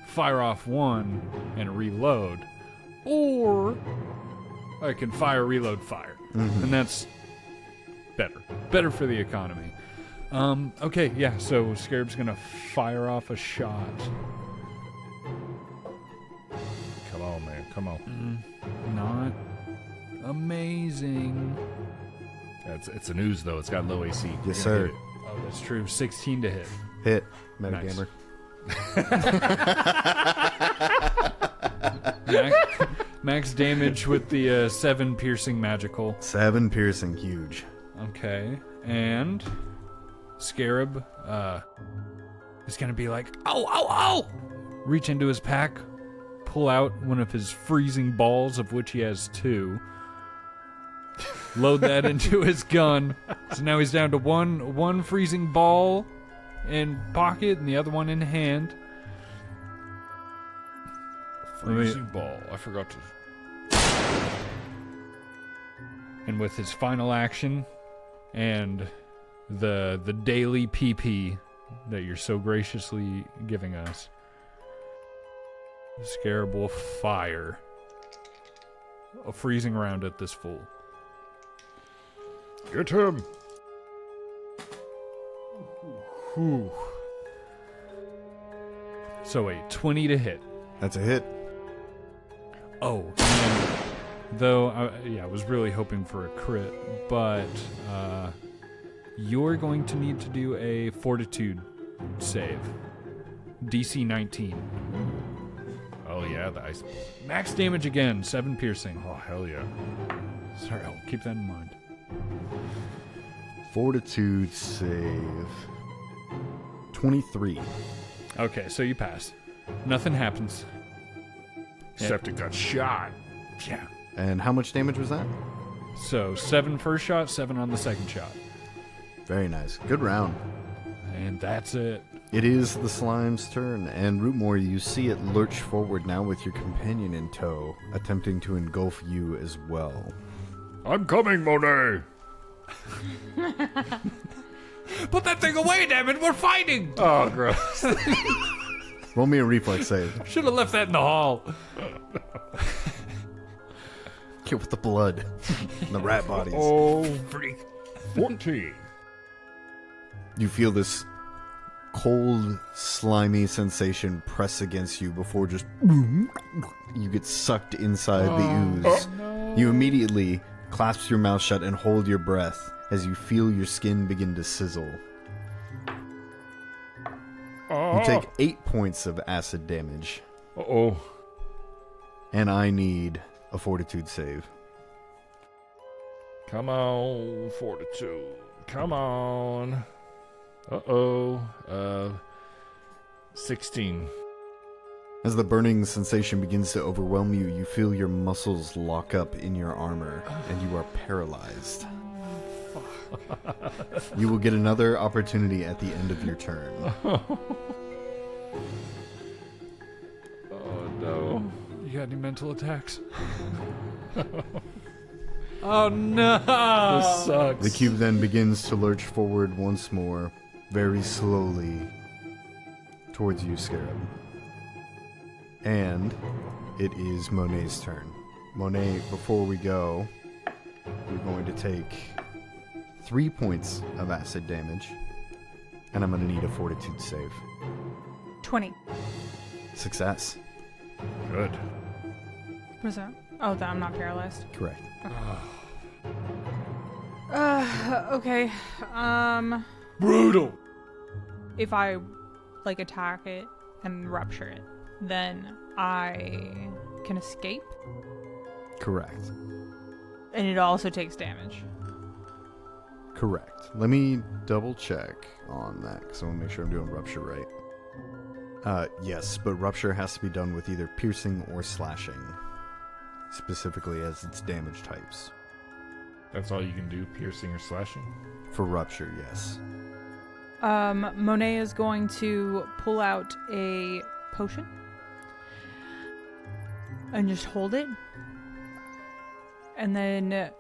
fire off 1, and reload. Or I can fire, reload, fire. Mm-hmm. And that's better. Better for the economy. Okay, yeah, so Scarab's gonna fire off a shot. Come on, man, come on. Not amazing. It's an ooze, though. It's got low AC. Yes, You're gonna sir. hit it. Oh, that's true. 16 to hit. Hit. Nice. Metagamer. Max damage with the 7 piercing magical. 7 piercing, huge. Okay, and Scarab is gonna be like, oh! Reach into his pack, pull out one of his freezing balls, of which he has 2. Load that into his gun. So now he's down to one freezing ball in pocket and the other one in hand. Freezing ball. I forgot to... And with his final action and the daily PP that you're so graciously giving us, Scarab will fire a freezing round at this fool. Get him! Whew. So a 20 to hit. That's a hit. Oh, and though, I was really hoping for a crit, but you're going to need to do a fortitude save. DC 19. Oh, yeah, the ice... Max damage again, 7 piercing. Oh, hell yeah. Sorry, I'll keep that in mind. Fortitude save. 23. Okay, so you pass. Nothing happens. Except it got shot. Yeah. And how much damage was that? So 7 first shot, 7 on the second shot. Very nice. Good round. And that's it. It is the slime's turn, and Rootmoore, you see it lurch forward now with your companion in tow, attempting to engulf you as well. I'm coming, Monet! Put that thing away, damn it! We're fighting! Oh, gross. Roll me a reflex save. Should have left that in the hall. Get with the blood. And the rat bodies. Oh, Freak. 14. You feel this cold, slimy sensation press against you before just you get sucked inside the ooze. You immediately clasp your mouth shut and hold your breath as you feel your skin begin to sizzle. You take 8 points of acid damage, Uh-oh. and I need a fortitude save. Come on, fortitude. Come on. Uh-oh. 16. As the burning sensation begins to overwhelm you, you feel your muscles lock up in your armor, and you are paralyzed. You will get another opportunity at the end of your turn. Oh no. You got any mental attacks? Oh no! This sucks. The cube then begins to lurch forward once more, very slowly, towards you, Scarab. And it is Monet's turn. Monet, before we go, we're going to take 3 points of acid damage, and I'm going to need a fortitude save. 20. Success. Good. What is that? Oh, that I'm not paralyzed. Correct. Okay. Brutal. If I, like, attack it and rupture it, then I can escape? Correct. And it also takes damage. Correct. Let me double check on that, because I want to make sure I'm doing rupture right. Yes, but rupture has to be done with either piercing or slashing, specifically as its damage types. That's all you can do, piercing or slashing? For rupture, yes. Monet is going to pull out a potion and just hold it. And then,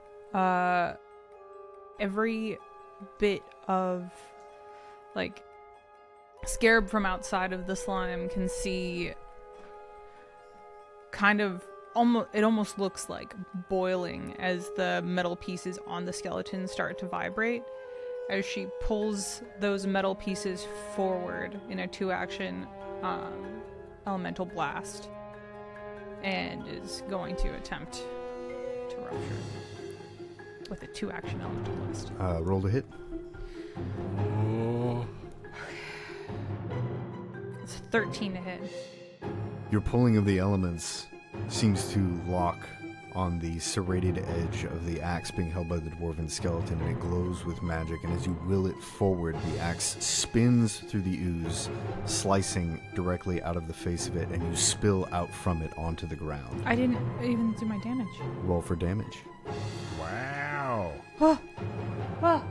every bit of, like, Scarab from outside of the slime can see kind of it almost looks like boiling as the metal pieces on the skeleton start to vibrate as she pulls those metal pieces forward in a 2-action elemental blast and is going to attempt to rupture with a 2-action elemental blast. Roll to hit. Oh. It's 13 to hit. Your pulling of the elements seems to lock on the serrated edge of the axe being held by the dwarven skeleton, and it glows with magic, and as you will it forward, the axe spins through the ooze, slicing directly out of the face of it, and you spill out from it onto the ground. I didn't even do my damage. Roll for damage. Wow. Ah! Ah!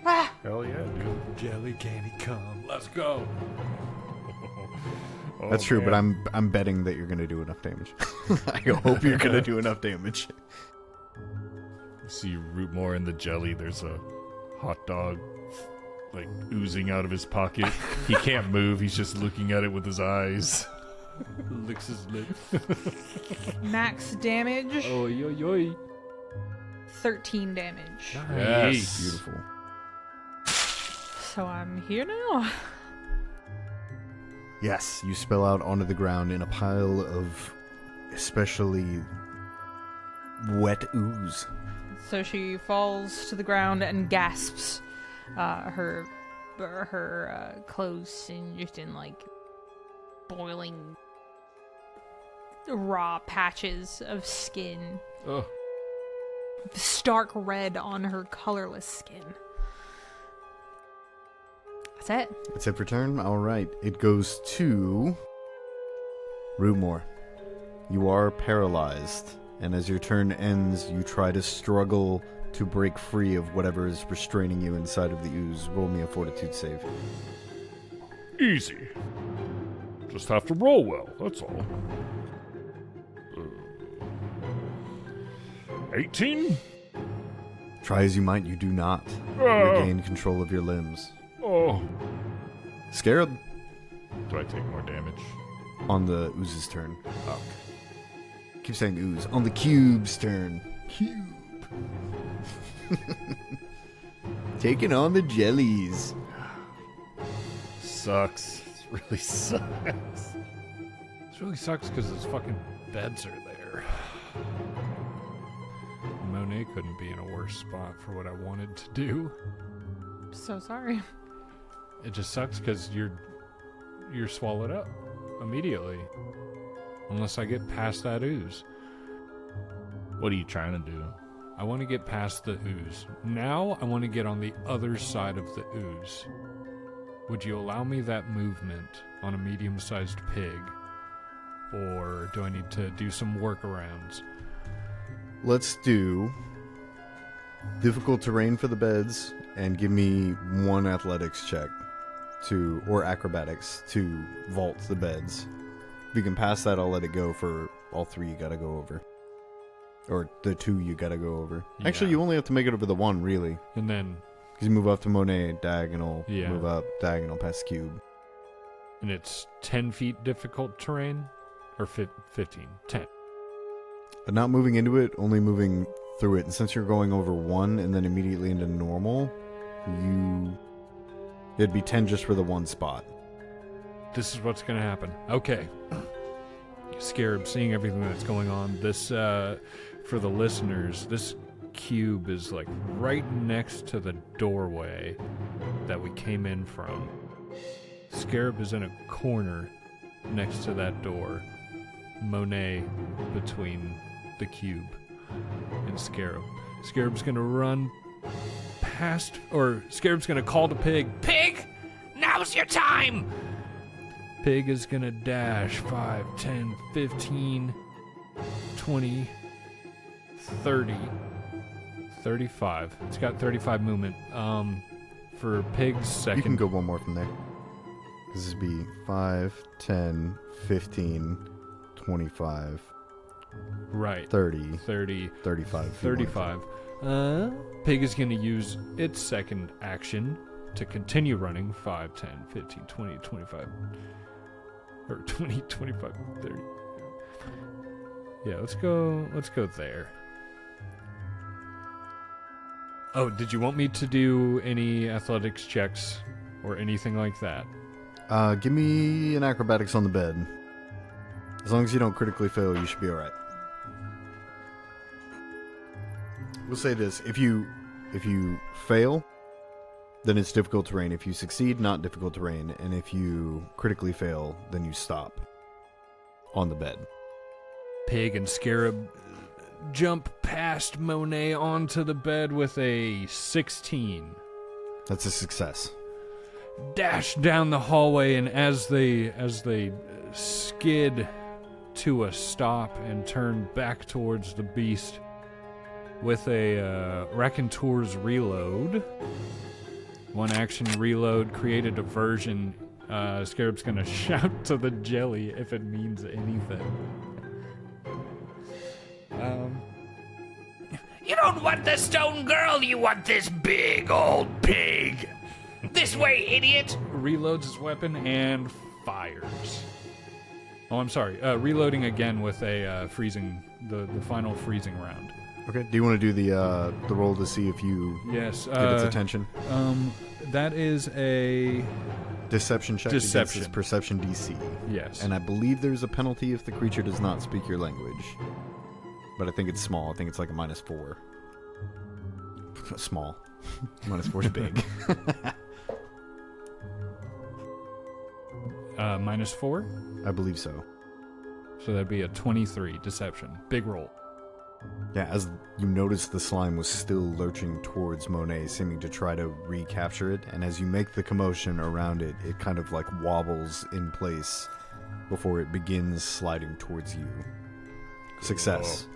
Ah! Hell yeah, dude. Jelly candy come. Let's go. Oh, That's true, man. but I'm betting that you're going to do enough damage. I hope you're going to do enough damage. You see Rootmoore in the jelly. There's a hot dog, like, oozing out of his pocket. He can't move. He's just looking at it with his eyes. Licks his lips. Max damage, Oh, yo, yo. 13 damage. Yes. Beautiful. So I'm here now. Yes, you spill out onto the ground in a pile of especially wet ooze. So she falls to the ground and gasps. Her clothes singed in like boiling raw patches of skin. Oh. Stark red on her colorless skin. That's it. That's it for turn? Alright. It goes to Rootmoore. You are paralyzed, and as your turn ends, you try to struggle to break free of whatever is restraining you inside of the ooze. Roll me a fortitude save. Easy. Just have to roll well, that's all. 18? Try as you might, you do not Oh. regain control of your limbs. Oh. Scarab, Do I take more damage? on the ooze's turn. Oh. Keep saying ooze. On the cube's turn. Cube. Taking on the jellies. Sucks. It really sucks. This really sucks because his fucking beds are there. Monet couldn't be in a worse spot for what I wanted to do. So sorry. It just sucks because you're swallowed up immediately. Unless I get past that ooze. What are you trying to do? I want to get past the ooze. Now I want to get on the other side of the ooze. Would you allow me that movement on a medium-sized pig or do I need to do some workarounds? Let's do difficult terrain for the beds, and give me one athletics check or acrobatics to vault the beds. If you can pass that, I'll let it go for all three you gotta go over. Or the two you gotta go over. Yeah. Actually, you only have to make it over the one, really. And then, Because you move up to Monet, diagonal, Yeah. move up, diagonal, past cube. and it's 10 feet difficult terrain? Or 15? 10. But not moving into it, only moving through it. And since you're going over one and then immediately into normal, it'd be 10 just for the one spot. This is what's going to happen. Okay. Scarab, seeing everything that's going on, this, for the listeners, this cube is like right next to the doorway that we came in from. Scarab is in a corner next to that door. Monet between the cube and Scarab. Scarab's gonna run past, or Scarab's gonna call to Pig. Pig, now's your time! Pig is gonna dash 5, 10, 15, 20, 30, 35. It's got 35 movement. For Pig's second. You can go one more from there. This would be 5, 10, 15, 25, Right. 30, 30, 35. if you want. 35. Pig is going to use its second action to continue running. 5, 10, 15, 20, 25. Or 20, 25, 30. Yeah, let's go there. Oh, did you want me to do any athletics checks or anything like that? Give me an acrobatics on the bed. As long as you don't critically fail, you should be alright. We'll say this. If you fail, then it's difficult terrain. If you succeed, not difficult terrain. And if you critically fail, then you stop on the bed. Pig and Scarab jump past Monet onto the bed with a 16. That's a success. Dash down the hallway, and as they skid to a stop and turn back towards the beast with a Raconteur's reload. One action reload, create a diversion. Scarab's gonna shout to the jelly if it means anything. You don't want the stone girl, you want this big old pig! This way, idiot! Reloads his weapon and fires. Oh, I'm sorry. Reloading again with a freezing, the final freezing round. Okay. Do you want to do the roll to see if you Yes. get its attention? That is a Deception check against Deception. its perception DC. yes. And I believe there's a penalty if the creature does not speak your language. But I think it's small. I think it's like a -4. Small. -4 is big. -4. I believe so. So that'd be a 23 deception. Big roll. Yeah, as you notice, the slime was still lurching towards Monet, seeming to try to recapture it, and as you make the commotion around it, it kind of like wobbles in place before it begins sliding towards you. Success.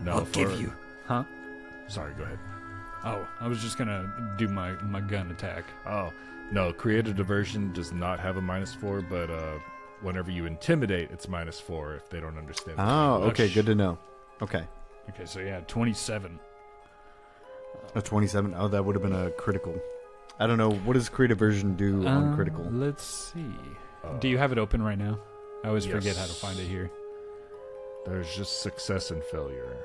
No, I'll give you. Huh? Sorry, go ahead. Oh, I was just gonna do my gun attack. Oh, no, creative diversion does not have a -4, but whenever you intimidate, it's -4 if they don't understand. the Oh, language. okay, good to know. Okay. Okay, so yeah, 27. A 27? Oh, that would have been a critical. I don't know. What does creative version do on critical? Let's see. Do you have it open right now? I always forget how to yes. find it here. There's just success and failure.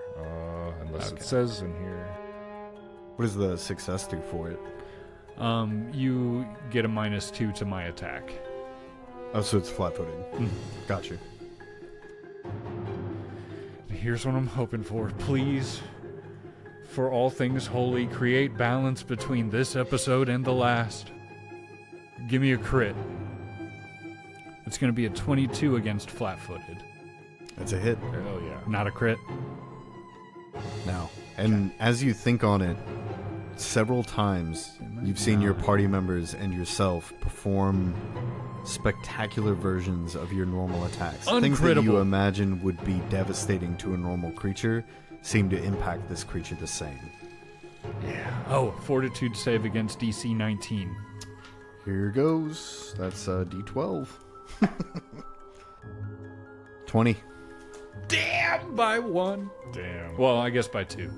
Unless Okay. it says in here. What does the success do for it? You get a -2 to my attack. Oh, so it's flat-footed. Got you. Here's what I'm hoping for. Please, for all things holy, create balance between this episode and the last. Give me a crit. It's going to be a 22 against flat-footed. That's a hit. Hell yeah. Not a crit. Now, and as you think on it, several times you've seen your party members and yourself perform spectacular versions of your normal attacks. Things that you imagine would be devastating to a normal creature seem to impact this creature the same. Yeah. Oh, fortitude save against DC 19. Here goes. That's D12. 20. Damn, by 1. Damn. Well, I guess by 2.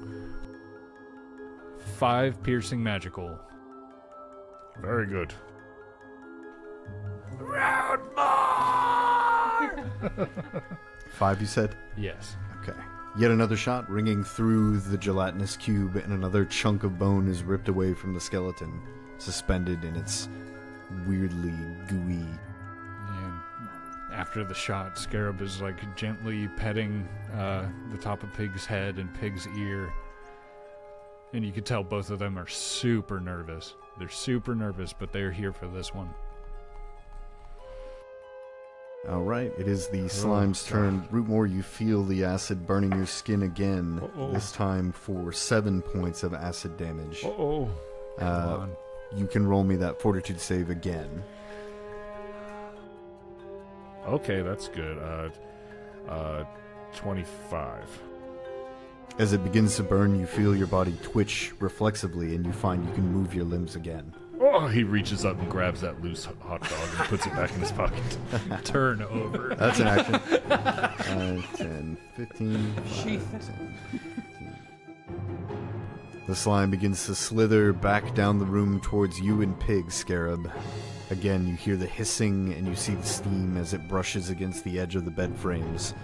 5 piercing magical. Very good. Rootmoore! 5, you said? Yes. Okay. Yet another shot ringing through the gelatinous cube, and another chunk of bone is ripped away from the skeleton, suspended in its weirdly gooey. And after the shot, Scarab is like gently petting the top of Pig's head and Pig's ear. And you can tell both of them are super nervous. They're super nervous, but they're here for this one. Alright, it is the slime's turn. Rootmoore, you feel the acid burning your skin again, this time for 7 points of acid damage. Uh-oh. Come on. You can roll me that fortitude save again. Okay, that's good. 25. As it begins to burn, you feel your body twitch reflexively, and you find you can move your limbs again. Oh, he reaches up and grabs that loose hot dog and puts it back in his pocket. Turn over. That's an action. 10, 15. 10, 15. The slime begins to slither back down the room towards you and Pig, Scarab. Again, you hear the hissing and you see the steam as it brushes against the edge of the bed frames.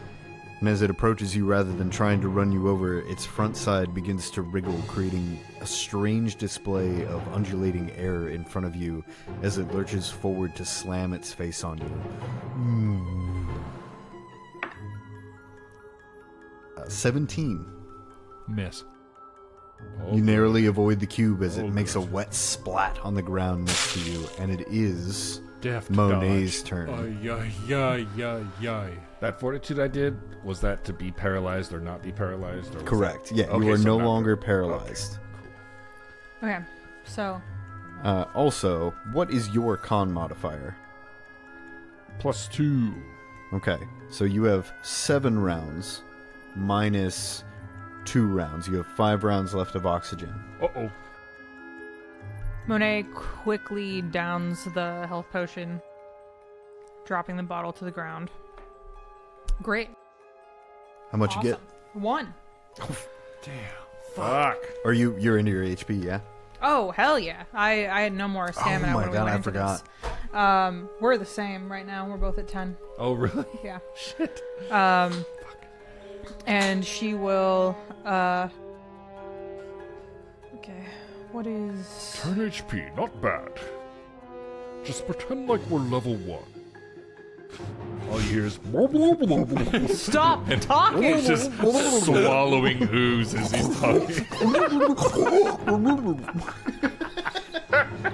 And as it approaches you, rather than trying to run you over, its front side begins to wriggle, creating a strange display of undulating air in front of you as it lurches forward to slam its face on you. 17. Miss. You narrowly avoid the cube as it makes a wet splat on the ground next to you, and it is Deft Monet's dodge. turn. Ay. That fortitude I did, was that to be paralyzed or not be paralyzed? Or was Correct. that- Yeah, Okay, you are so no not- longer paralyzed. Okay, so Also, what is your con modifier? +2. Okay, so you have 7 rounds minus 2 rounds. You have 5 rounds left of oxygen. Uh-oh. Monet quickly downs the health potion, dropping the bottle to the ground. Great. How much you get? 1. Fuck. Are you're into your HP, yeah? Oh, hell yeah. I had no more stamina. Oh my when we God, went I into forgot. this. We're the same right now. We're both at 10. Oh, really? Yeah. Shit. And she will, okay, what is... 10 HP, not bad. Just pretend like we're level 1. All you hear is... Stop talking! He's just swallowing ooze as he's talking.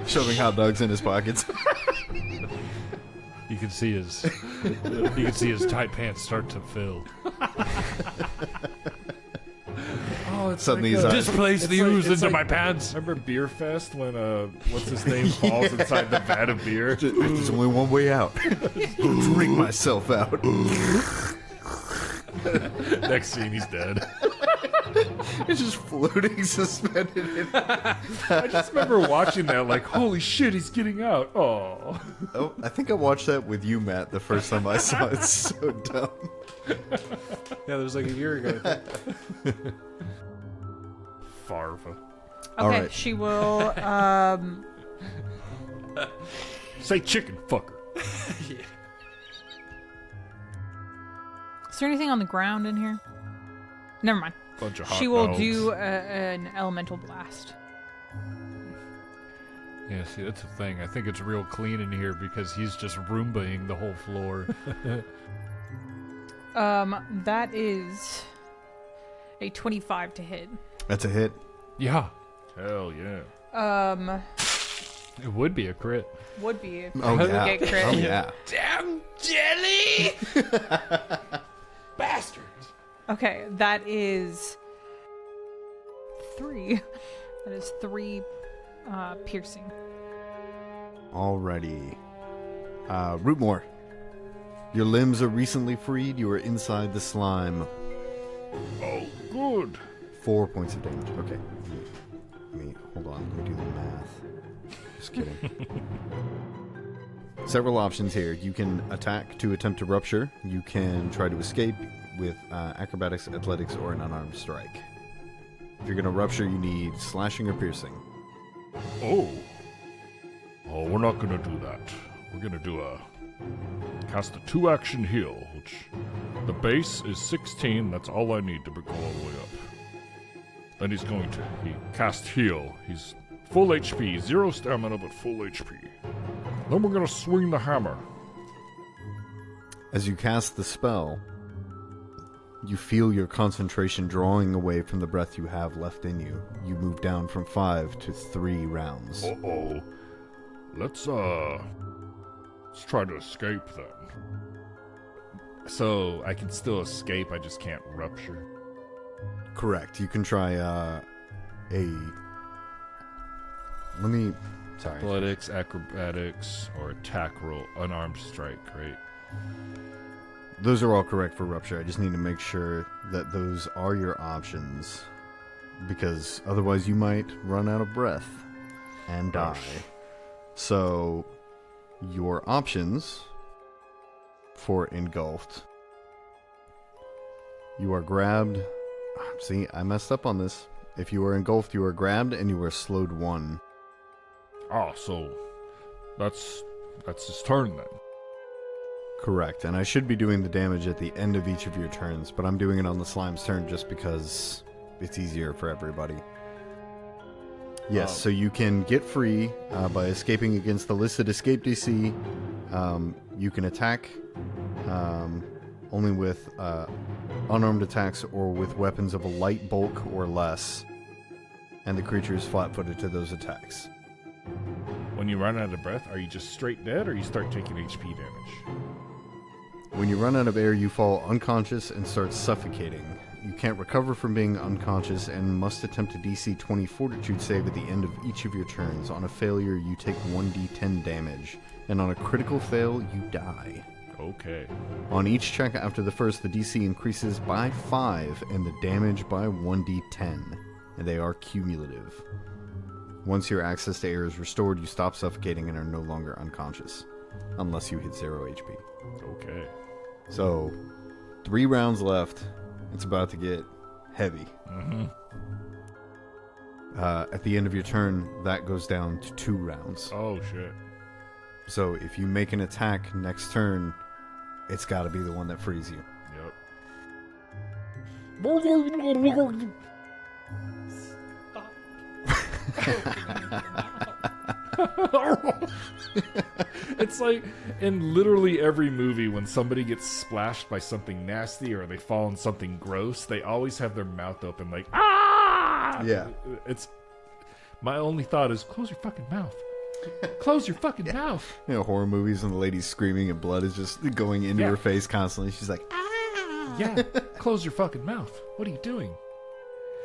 Shoving hot dogs in his pockets. You can see his tight pants start to fill. Oh, it's Suddenly like his eyes- Displace the It's like- ooze it's into like- my pants. Remember Beer Fest when, what's his name, falls inside the vat of beer? There's only one way out. Drink myself out. Next scene, he's dead. It's just floating, suspended in... I just remember watching that like, holy shit, he's getting out. Oh. Oh, I think I watched that with you, Matt, the first time I saw it. It's so dumb. Yeah, that was like a year ago. Farva. Okay, All right. she will, Say chicken fucker. Is there anything on the ground in here? Never mind. Bunch of hot She will dogs. do an elemental blast. Yeah, see, that's the thing. I think it's real clean in here because he's just Roombaing the whole floor. That is a 25 to hit. That's a hit. Yeah, Hell yeah. it would be a crit. Would be. Oh, would yeah. get crit. Oh, yeah. Damn jelly! Bastards! Okay, that is 3. That is 3 piercing. Alrighty. Rootmoore. Your limbs are recently freed. You are inside the slime. Oh, good. 4 points of damage. Okay. Hold on. Let me do the math. Just kidding. Several options here. You can attack to attempt to rupture. You can try to escape with acrobatics, athletics, or an unarmed strike. If you're going to rupture, you need slashing or piercing. Oh, we're not gonna do that. We're gonna do cast a 2-action heal, which the base is 16. That's all I need to go all the way up. Then he cast heal. He's full HP, 0 stamina, but full HP. Then we're gonna swing the hammer. As you cast the spell, you feel your concentration drawing away from the breath you have left in you. You move down from 5 to 3 rounds. Uh-oh. Let's try to escape then. So I can still escape, I just can't rupture. Correct. You can try Athletics, acrobatics, or attack roll, unarmed strike, right? Those are all correct for rupture. I just need to make sure that those are your options, because otherwise you might run out of breath and die. So your options for engulfed: you are grabbed. See, I messed up on this. If you are engulfed, you are grabbed and you are slowed 1. Oh, so that's his turn then. Correct, and I should be doing the damage at the end of each of your turns, but I'm doing it on the slime's turn just because it's easier for everybody. Yes, so you can get free by escaping against the listed escape DC. You can attack only with unarmed attacks or with weapons of a light bulk or less, and the creature is flat-footed to those attacks. When you run out of breath, are you just straight dead, or you start taking HP damage? When you run out of air, you fall unconscious and start suffocating. You can't recover from being unconscious and must attempt a DC 20 fortitude save at the end of each of your turns. On a failure, you take 1d10 damage, and on a critical fail, you die. Okay. On each check after the first, the DC increases by 5 and the damage by 1d10, and they are cumulative. Once your access to air is restored, you stop suffocating and are no longer unconscious, unless you hit 0 HP. Okay. So, 3 rounds left. It's about to get heavy. Mm-hmm. At the end of your turn, that goes down to 2 rounds. Oh, shit. So, if you make an attack next turn, it's got to be the one that frees you. Yep. It's like in literally every movie when somebody gets splashed by something nasty or they fall in something gross, they always have their mouth open like, ah! Yeah. It's my only thought is close your fucking mouth. Close your fucking mouth. You know, horror movies and the lady's screaming and blood is just going into her face constantly. She's like, ah! Yeah, close your fucking mouth. What are you doing?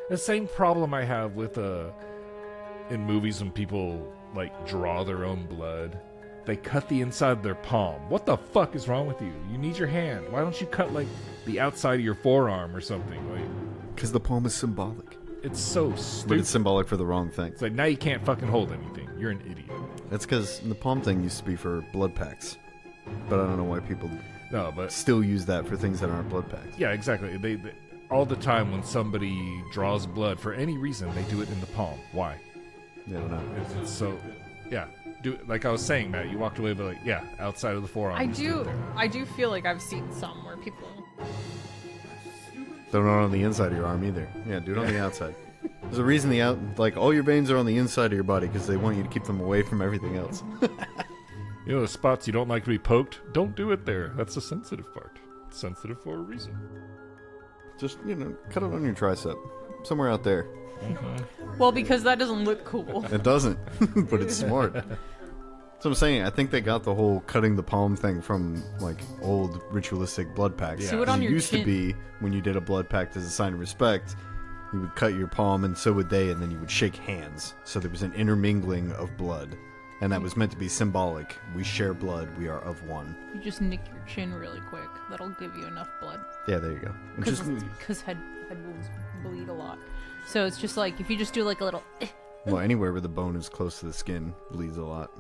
The same problem I have with in movies when people like draw their own blood. They cut the inside of their palm. What the fuck is wrong with you? You need your hand. Why don't you cut like the outside of your forearm or something? Like, because the palm is symbolic. It's so stupid. But it's symbolic for the wrong thing. It's like now you can't fucking hold anything. You're an idiot. That's because the palm thing used to be for blood packs. But I don't know why people still use that for things that aren't blood packs. Yeah, exactly. They all the time when somebody draws blood for any reason, they do it in the palm. Why? Yeah, I don't know. It's so, yeah. Like I was saying, Matt, you walked away, but like, yeah, outside of the forearm. I do feel like I've seen some where people. They're not on the inside of your arm either. Yeah, do it on the outside. There's a reason all your veins are on the inside of your body because they want you to keep them away from everything else. You know the spots you don't like to be poked? Don't do it there. That's the sensitive part. It's sensitive for a reason. Just, cut it on your tricep. Somewhere out there. Mm-hmm. Well, because that doesn't look cool. It doesn't, but it's smart. That's what I'm saying. I think they got the whole cutting the palm thing from like old ritualistic blood packs. Yeah. Do it on your used chin. to be when you did a blood pact as a sign of respect, You would cut your palm, and so would they, and then you would shake hands. So there was an intermingling of blood. And that was meant to be symbolic. We share blood. We are of one. You just nick your chin really quick. That'll give you enough blood. Yeah, there you go. And just Because head wounds bleed a lot. So it's just like, if you just do like a little... well, anywhere where the bone is close to the skin bleeds a lot.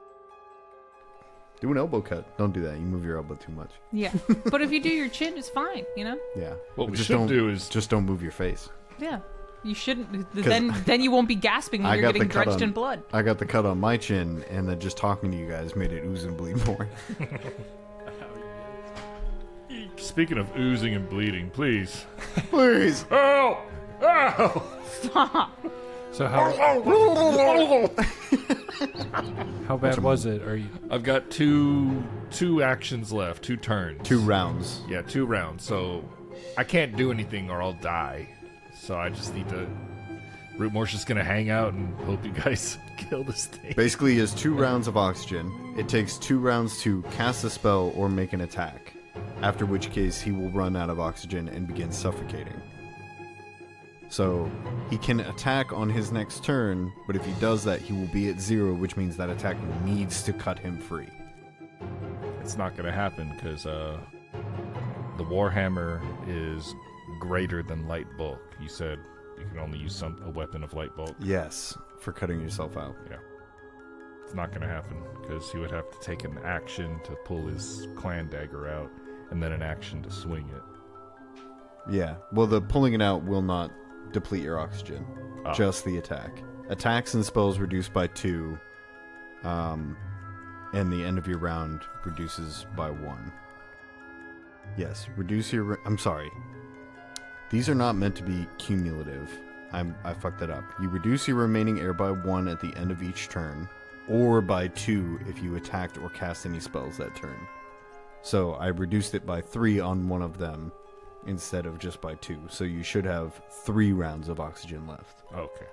Do an elbow cut. Don't do that. You move your elbow too much. Yeah. But if you do your chin, it's fine, you know? Yeah. What we Just should don't- do is Just don't move your face. Yeah. You shouldn't. Then you won't be gasping when I you're got the getting cut drenched on- in blood. I got the cut on my chin, and then just talking to you guys made it ooze and bleed more. Speaking of oozing and bleeding, please. Please. Oh! Oh! Stop. So how bad was it? Are you? I've got two actions left, 2 turns. 2 rounds. Yeah, 2 rounds. So I can't do anything or I'll die. So I just need to. Rootmoore's just gonna hang out and hope you guys kill this thing. Basically, he has 2 rounds of oxygen. It takes 2 rounds to cast a spell or make an attack, after which case he will run out of oxygen and begin suffocating. So, he can attack on his next turn, but if he does that, he will be at 0, which means that attack needs to cut him free. It's not gonna happen because the Warhammer is greater than light bulk. You said you can only use a weapon of light bulk. Yes, for cutting yourself out. Yeah. It's not going to happen because he would have to take an action to pull his clan dagger out and then an action to swing it. Yeah, well, the pulling it out will not deplete your oxygen, just the attack. Attacks and spells reduced by 2, and the end of your round reduces by 1. Yes, reduce your... I'm sorry. These are not meant to be cumulative. I fucked that up. You reduce your remaining air by 1 at the end of each turn, or by 2 if you attacked or cast any spells that turn. So I reduced it by 3 on one of them instead of just by 2. So you should have 3 rounds of oxygen left. Okay.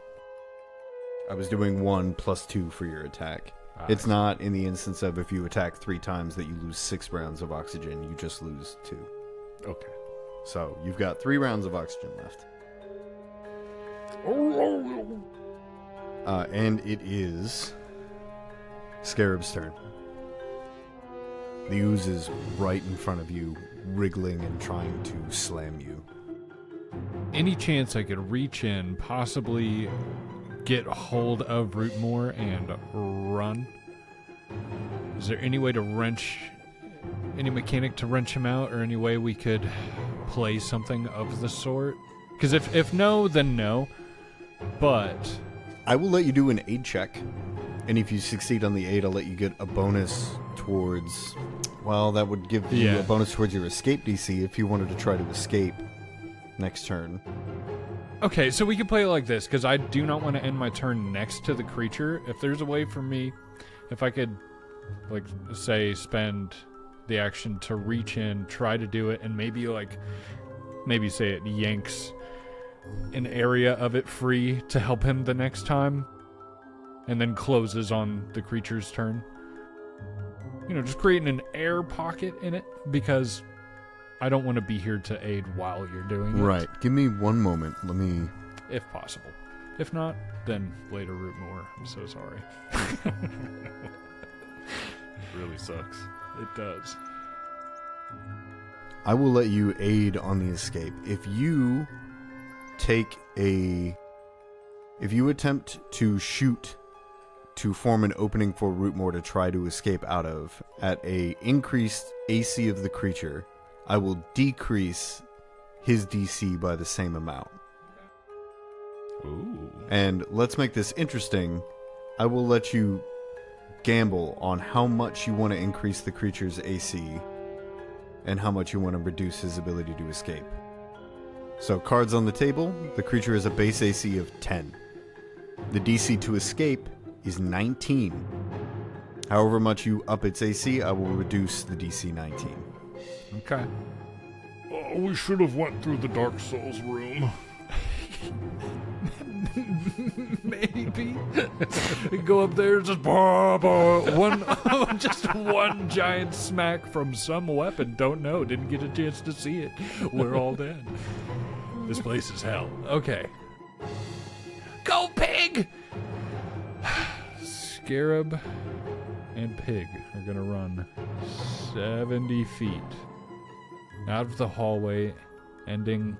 I was doing 1 plus 2 for your attack. It's not in the instance of if you attack 3 times that you lose 6 rounds of oxygen. You just lose 2. Okay. So you've got 3 rounds of oxygen left. And it is Scarab's turn. The ooze is right in front of you, wriggling and trying to slam you. Any chance I could reach in, possibly get hold of Rootmoore and run? Is there any way to wrench, any mechanic to wrench him out, or any way we could play something of the sort? Because if no, then no. But I will let you do an aid check, and if you succeed on the aid, I'll let you get a bonus towards... Well, that would give you a bonus towards your escape DC if you wanted to try to escape next turn. okay, so we can play it like this, because I do not want to end my turn next to the creature. If there's a way for me, if I could, like, say, spend the action to reach in, try to do it, and maybe say it yanks an area of it free to help him the next time, and then closes on the creature's turn. You know, just creating an air pocket in it, because I don't want to be here to aid while you're doing it. Right. Give me one moment. Let me... If possible. If not, then later Rootmoore. I'm so sorry. It really sucks. It does. I will let you aid on the escape. If you attempt to shoot to form an opening for Rootmoore to try to escape out of at a increased AC of the creature, I will decrease his DC by the same amount. Ooh. And let's make this interesting. I will let you gamble on how much you want to increase the creature's AC and how much you want to reduce his ability to escape. So, cards on the table. The creature has a base AC of 10. The DC to escape is 19. However much you up its AC, I will reduce the DC 19. Okay. Oh, we should have went through the Dark Souls room. Maybe. Go up there, just one, just one giant smack from some weapon. Don't know. Didn't get a chance to see it. We're all dead. This place is hell. Okay. Go, pig! Scarab and Pig are going to run 70 feet out of the hallway, ending...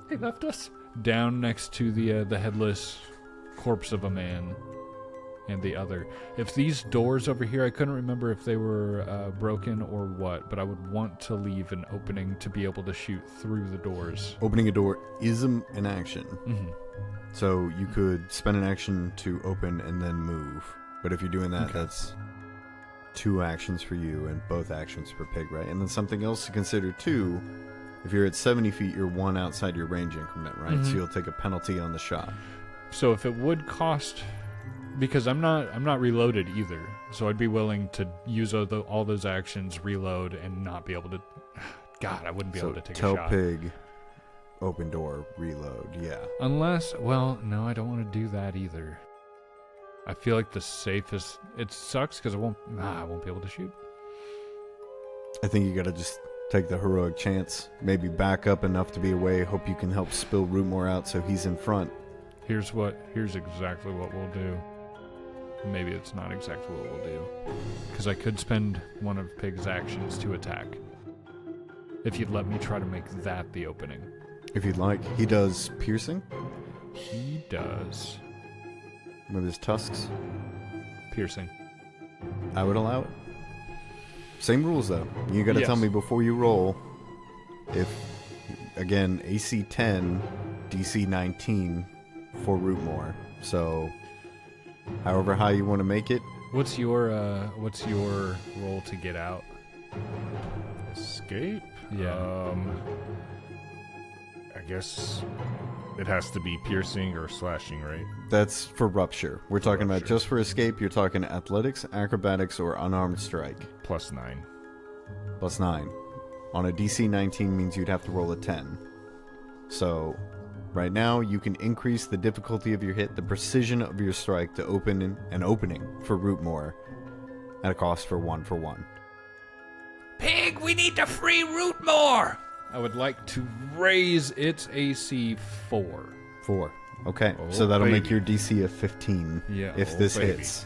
He left us. Down next to the headless corpse of a man and the other. If these doors over here, I couldn't remember if they were broken or what, but I would want to leave an opening to be able to shoot through the doors. Opening a door is an action. Mm-hmm. So you could spend an action to open and then move. But if you're doing that, that's 2 actions for you and both actions for Pig, right? And then something else to consider too, if you're at 70 feet, you're 1 outside your range increment, right? So you'll take a penalty on the shot. So if it would cost, because I'm not reloaded either, so I'd be willing to use all those actions, reload, and not be able to. God, I wouldn't be able to take a shot. Tell Pig, open door, reload. Yeah. Unless, well, no, I don't want to do that either. I feel like the safest. It sucks because I won't be able to shoot. I think you gotta just take the heroic chance. Maybe back up enough to be away. Hope you can help spill Rootmoore out so he's in front. Here's exactly what we'll do. Maybe it's not exactly what we'll do. Because I could spend one of Pig's actions to attack. If you'd let me try to make that the opening. If you'd like. He does piercing He does. with his tusks. Piercing. I would allow it. Same rules though. You gotta tell me before you roll if, again, AC 10, DC 19 for Rootmoore. So, however high you want to make it. What's your roll to get out? Escape? Yeah. I guess it has to be piercing or slashing, right? That's for rupture. We're talking about just for escape. You're talking athletics, acrobatics, or unarmed strike. +9. +9. On a DC 19 means you'd have to roll a 10. So, right now, you can increase the difficulty of your hit, the precision of your strike to open an opening for Rootmoore at a cost for 1 for 1. Pig, we need to free Rootmoore! I would like to raise its AC 4. 4. Okay, Oh, so that'll make baby. your DC a 15 Yeah, if oh, this baby. hits.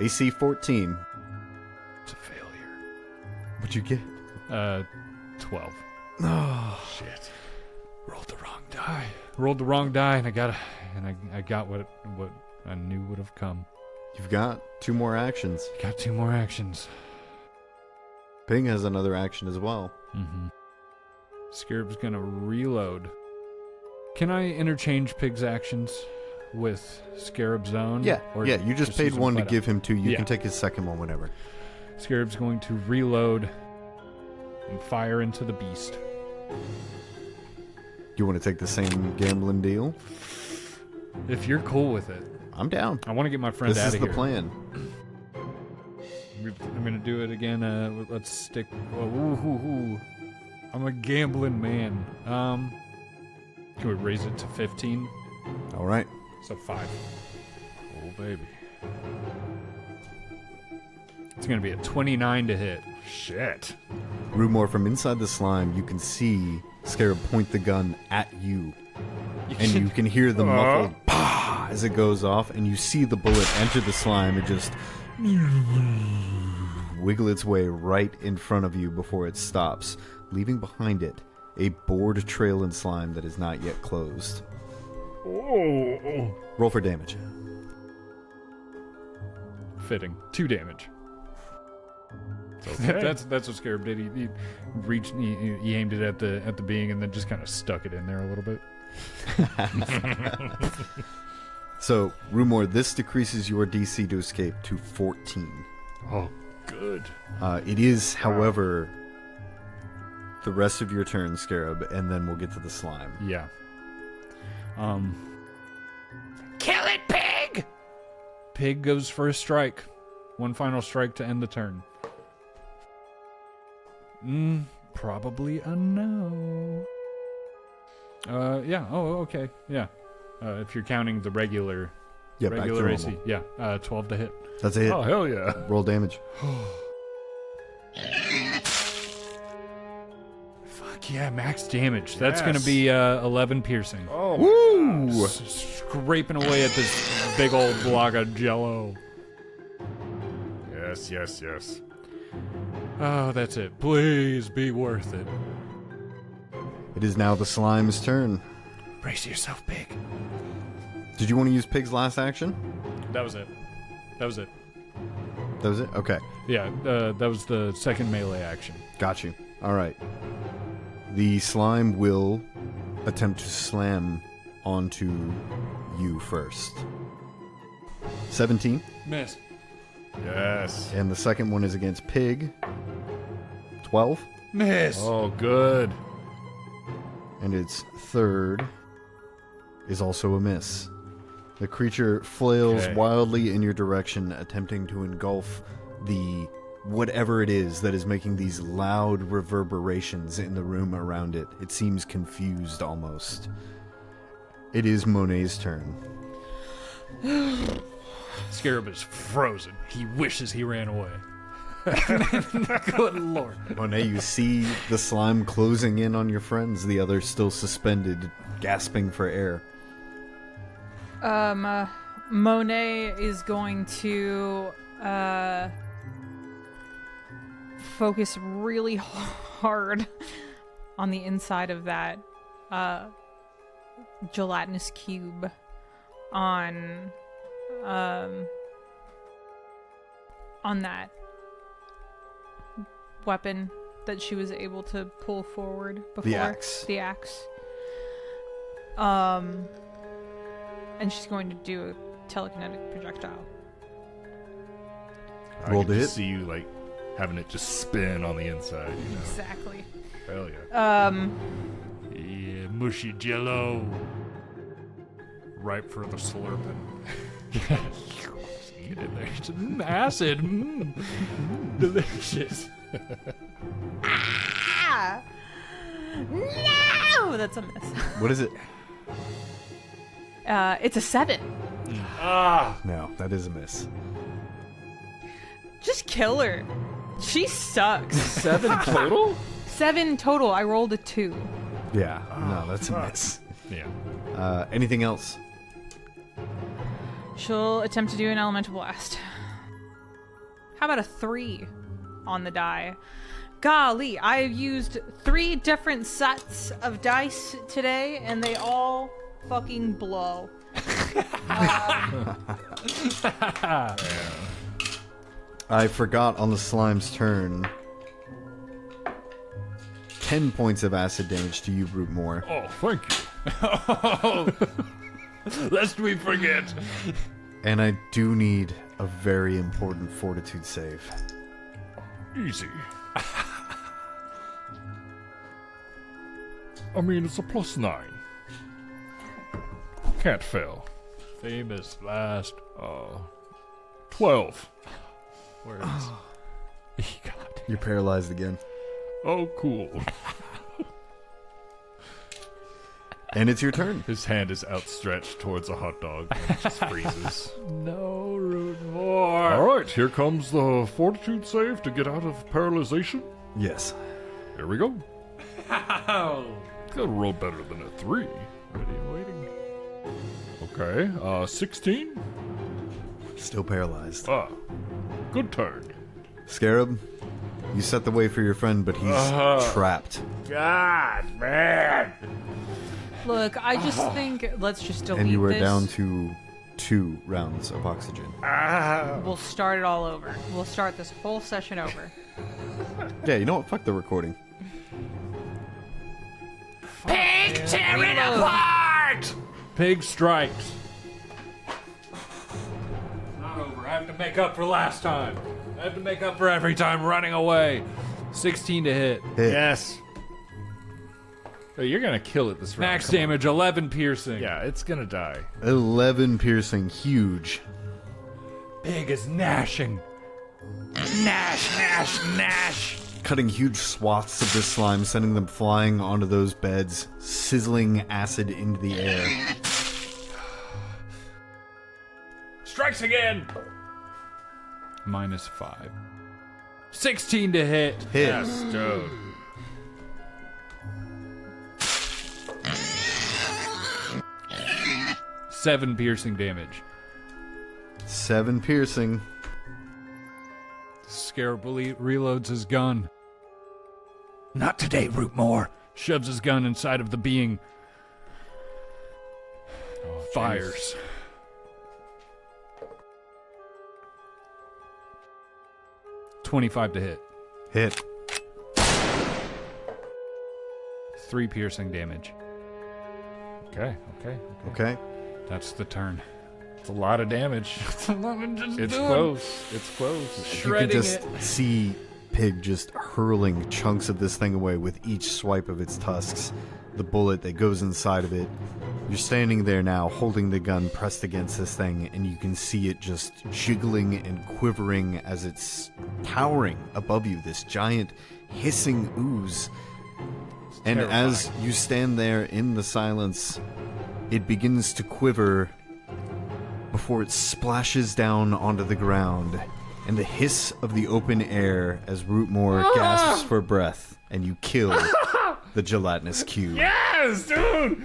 AC 14. It's a failure. What'd you get? 12. Oh, Shit. Rolled the wrong die. Rolled the wrong die, and I got what I knew would have come. you've got 2 more actions. Got 2 more actions. Ping has another action as well. Mm-hmm. Scarab's gonna reload. Can I interchange Pig's actions with Scarab's own? Yeah, Or you just paid use them 1 to flat give him 2. You Yeah. can take his second one whenever. out? Scarab's going to reload and fire into the beast. You want to take the same gambling deal? If you're cool with it. I'm down. I want to get my friend This out is of the here. plan. I'm gonna do it again. Let's stick. I'm a gambling man. Can we raise it to 15? All right. So 5. Oh, baby. It's gonna be a 29 to hit. Shit. Rootmoore, from inside the slime, you can see Scarab point the gun at you. And you can hear the muffled "pah" as it goes off, and you see the bullet enter the slime and just wiggle its way right in front of you before it stops, leaving behind it a bored trail in slime that is not yet closed. Oh. Roll for damage. Fitting. 2 damage. Okay. That's what Scarab did. He reached. He aimed it at the being and then just kind of stuck it in there a little bit. So, Rootmoore, this decreases your DC to escape to 14. Oh, good. It is, however, the rest of your turn, Scarab, and then we'll get to the slime. Yeah. Kill it, pig! Pig goes for a strike. One final strike to end the turn. Probably a no. Yeah. Oh, okay. Yeah. If you're counting the regular Yeah, back to regular AC. normal. Yeah. 12 to hit. That's a hit. Oh, hell yeah. Roll damage. Fuck Fuck yeah, max damage. That's going to be 11 piercing. Oh, Woo! Scraping away at this big old block of jello. yes, yes, yes. Oh, that's it. Please be worth it. It is now the slime's turn. Brace yourself, Pig. Did you want to use Pig's last action? That was it. That was it. That was it? Okay. Yeah, that was the second melee action. Got you. All right. The slime will attempt to slam onto you first. 17. Miss. Yes. And the second one is against Pig. 12. Miss. Oh, good. And its third is also a miss. The creature flails Okay. wildly in your direction, attempting to engulf the whatever it is that is making these loud reverberations in the room around it. It seems confused almost. It is Monet's turn. Scarab is frozen. He wishes he ran away. Good lord. Monet, you see the slime closing in on your friends, the others still suspended, gasping for air. Monet is going to focus really hard on the inside of that gelatinous cube on that weapon that she was able to pull forward before. The axe. The axe. And she's going to do a telekinetic projectile. I Roll can to just hit. see you, like, having it just spin on the inside, you know? Exactly. Hell yeah. Yeah, mushy jello. Ripe for the slurping. Get in there. Just, acid. Delicious. Ah! No! That's a miss. What is it? It's a 7. No, that is a miss. Just kill her. She sucks. 7 total? 7 total. I rolled a 2. Yeah, no, that's a miss. Yeah. Anything else? She'll attempt to do an elemental blast. How about a 3 on the die? Golly, I've used 3 different sets of dice today, and they all fucking blow. I forgot on the slime's turn. 10 points of acid damage to you, Rootmoore. Oh, thank you. Lest we forget. And I do need a very important fortitude save. Easy. I mean, it's a +9. Can't fail. Famous last 12. words. God. You're paralyzed again. Oh, cool. And it's your turn. His hand is outstretched towards a hot dog and it just freezes. No, Rootmoore. All right, here comes the fortitude save to get out of paralyzation. Yes. Here we go. Gotta roll better than a 3. Ready and waiting. Okay, 16. Still paralyzed. Good turn. Scarab, you set the way for your friend, but he's trapped. God, man. Look, I just think let's just delete And you are this. down to 2 rounds of oxygen. We'll start it all over. We'll start this whole session over. Yeah, you know what? Fuck the recording. Pig, tear it apart! Pig strikes. Not over. I have to make up for last time. I have to make up for every time running away. 16 to hit. Hit. Yes. Oh, you're gonna kill it this round. Max Come on. damage, 11 piercing. Yeah, it's gonna die. 11 piercing. Huge. Pig is gnashing. Nash, nash, nash. Cutting huge swaths of this slime, sending them flying onto those beds, sizzling acid into the air. Strikes again. -5. 16 to hit. Hit. Yes, dude. 7 piercing damage. 7 piercing. Scarab reloads his gun. Not today, Rootmoore. Shoves his gun inside of the being. Fires. 25 to hit. Hit. 3 piercing damage. Okay. Okay. That's the turn. It's a lot of damage. It's close. It's close. You can just see Pig just hurling chunks of this thing away with each swipe of its tusks. The bullet that goes inside of it. You're standing there now holding the gun pressed against this thing, and you can see it just jiggling and quivering as it's towering above you, this giant hissing ooze. And as you stand there in the silence, it begins to quiver before it splashes down onto the ground, and the hiss of the open air as Rootmoore gasps for breath, and you kill the gelatinous cube. Yes, dude!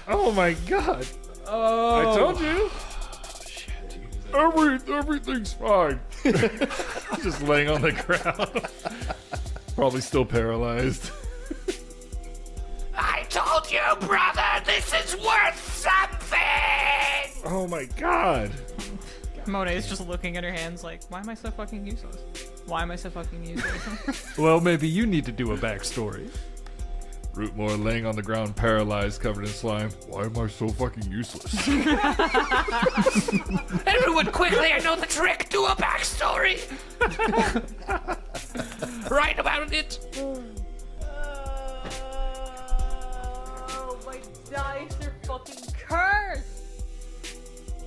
Oh my god! I told you. Everything's fine. Just laying on the ground, probably still paralyzed. I told you, brother, this is worth something! Oh my god! Monet's just looking at her hands like, why am I so fucking useless? Why am I so fucking useless? Well, maybe you need to do a backstory. Rootmoore laying on the ground, paralyzed, covered in slime. Why am I so fucking useless? Everyone, quickly, I know the trick. Do a backstory. Write about it. Oh, my dice are fucking cursed!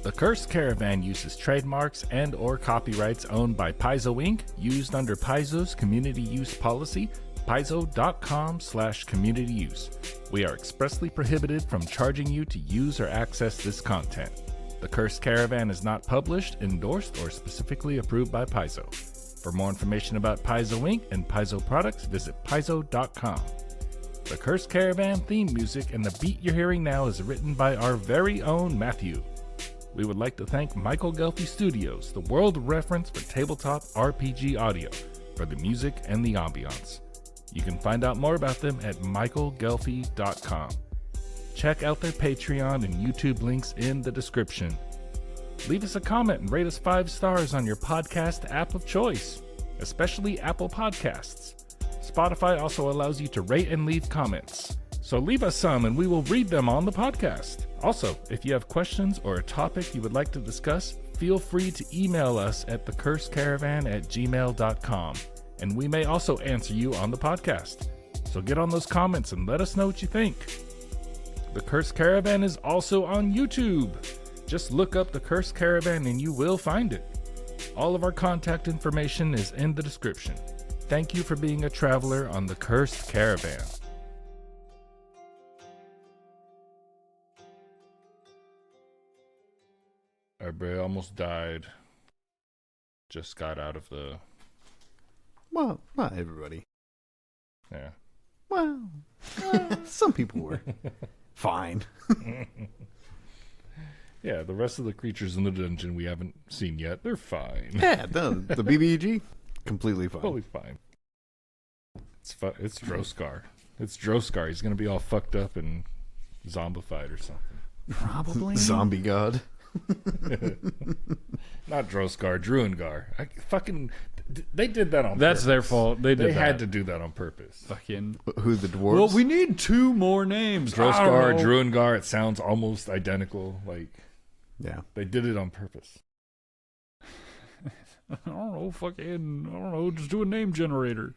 The Cursed Caravan uses trademarks and or copyrights owned by Paizo Inc., used under Paizo's community use policy, paizo.com/community use. We are expressly prohibited from charging you to use or access this content. The Cursed Caravan is not published, endorsed, or specifically approved by Paizo. For more information about Paizo Inc. and Paizo products, visit paizo.com. The Cursed Caravan theme music and the beat you're hearing now is written by our very own Matthew. We would like to thank Michael Gelfi Studios, the world reference for tabletop RPG audio, for the music and the ambiance. You can find out more about them at michaelgelfi.com. Check out their Patreon and YouTube links in the description. Leave us a comment and rate us 5 stars on your podcast app of choice, especially Apple Podcasts. Spotify also allows you to rate and leave comments. So leave us some and we will read them on the podcast. Also, if you have questions or a topic you would like to discuss, feel free to email us at thecursedcaravan@gmail.com, and we may also answer you on the podcast. So get on those comments and let us know what you think. The Cursed Caravan is also on YouTube. Just look up The Cursed Caravan and you will find it. All of our contact information is in the description. Thank you for being a traveler on The Cursed Caravan. Everybody almost died. Just got out of the... Well, not everybody. Yeah. Well, some people were fine. Yeah, the rest of the creatures in the dungeon we haven't seen yet, they're fine. Yeah, the BBG, completely fine. Totally fine. It's Droskar. It's Droskar. He's going to be all fucked up and zombified or something. Probably. Zombie god. Not Droskar, Druengar. They did that on purpose. That's their fault. They had to do that on purpose. Fucking. Who, the dwarves? Well, we need 2 more names. Droskar, Druengar, it sounds almost identical. Like, yeah. They did it on purpose. I don't know, just do a name generator.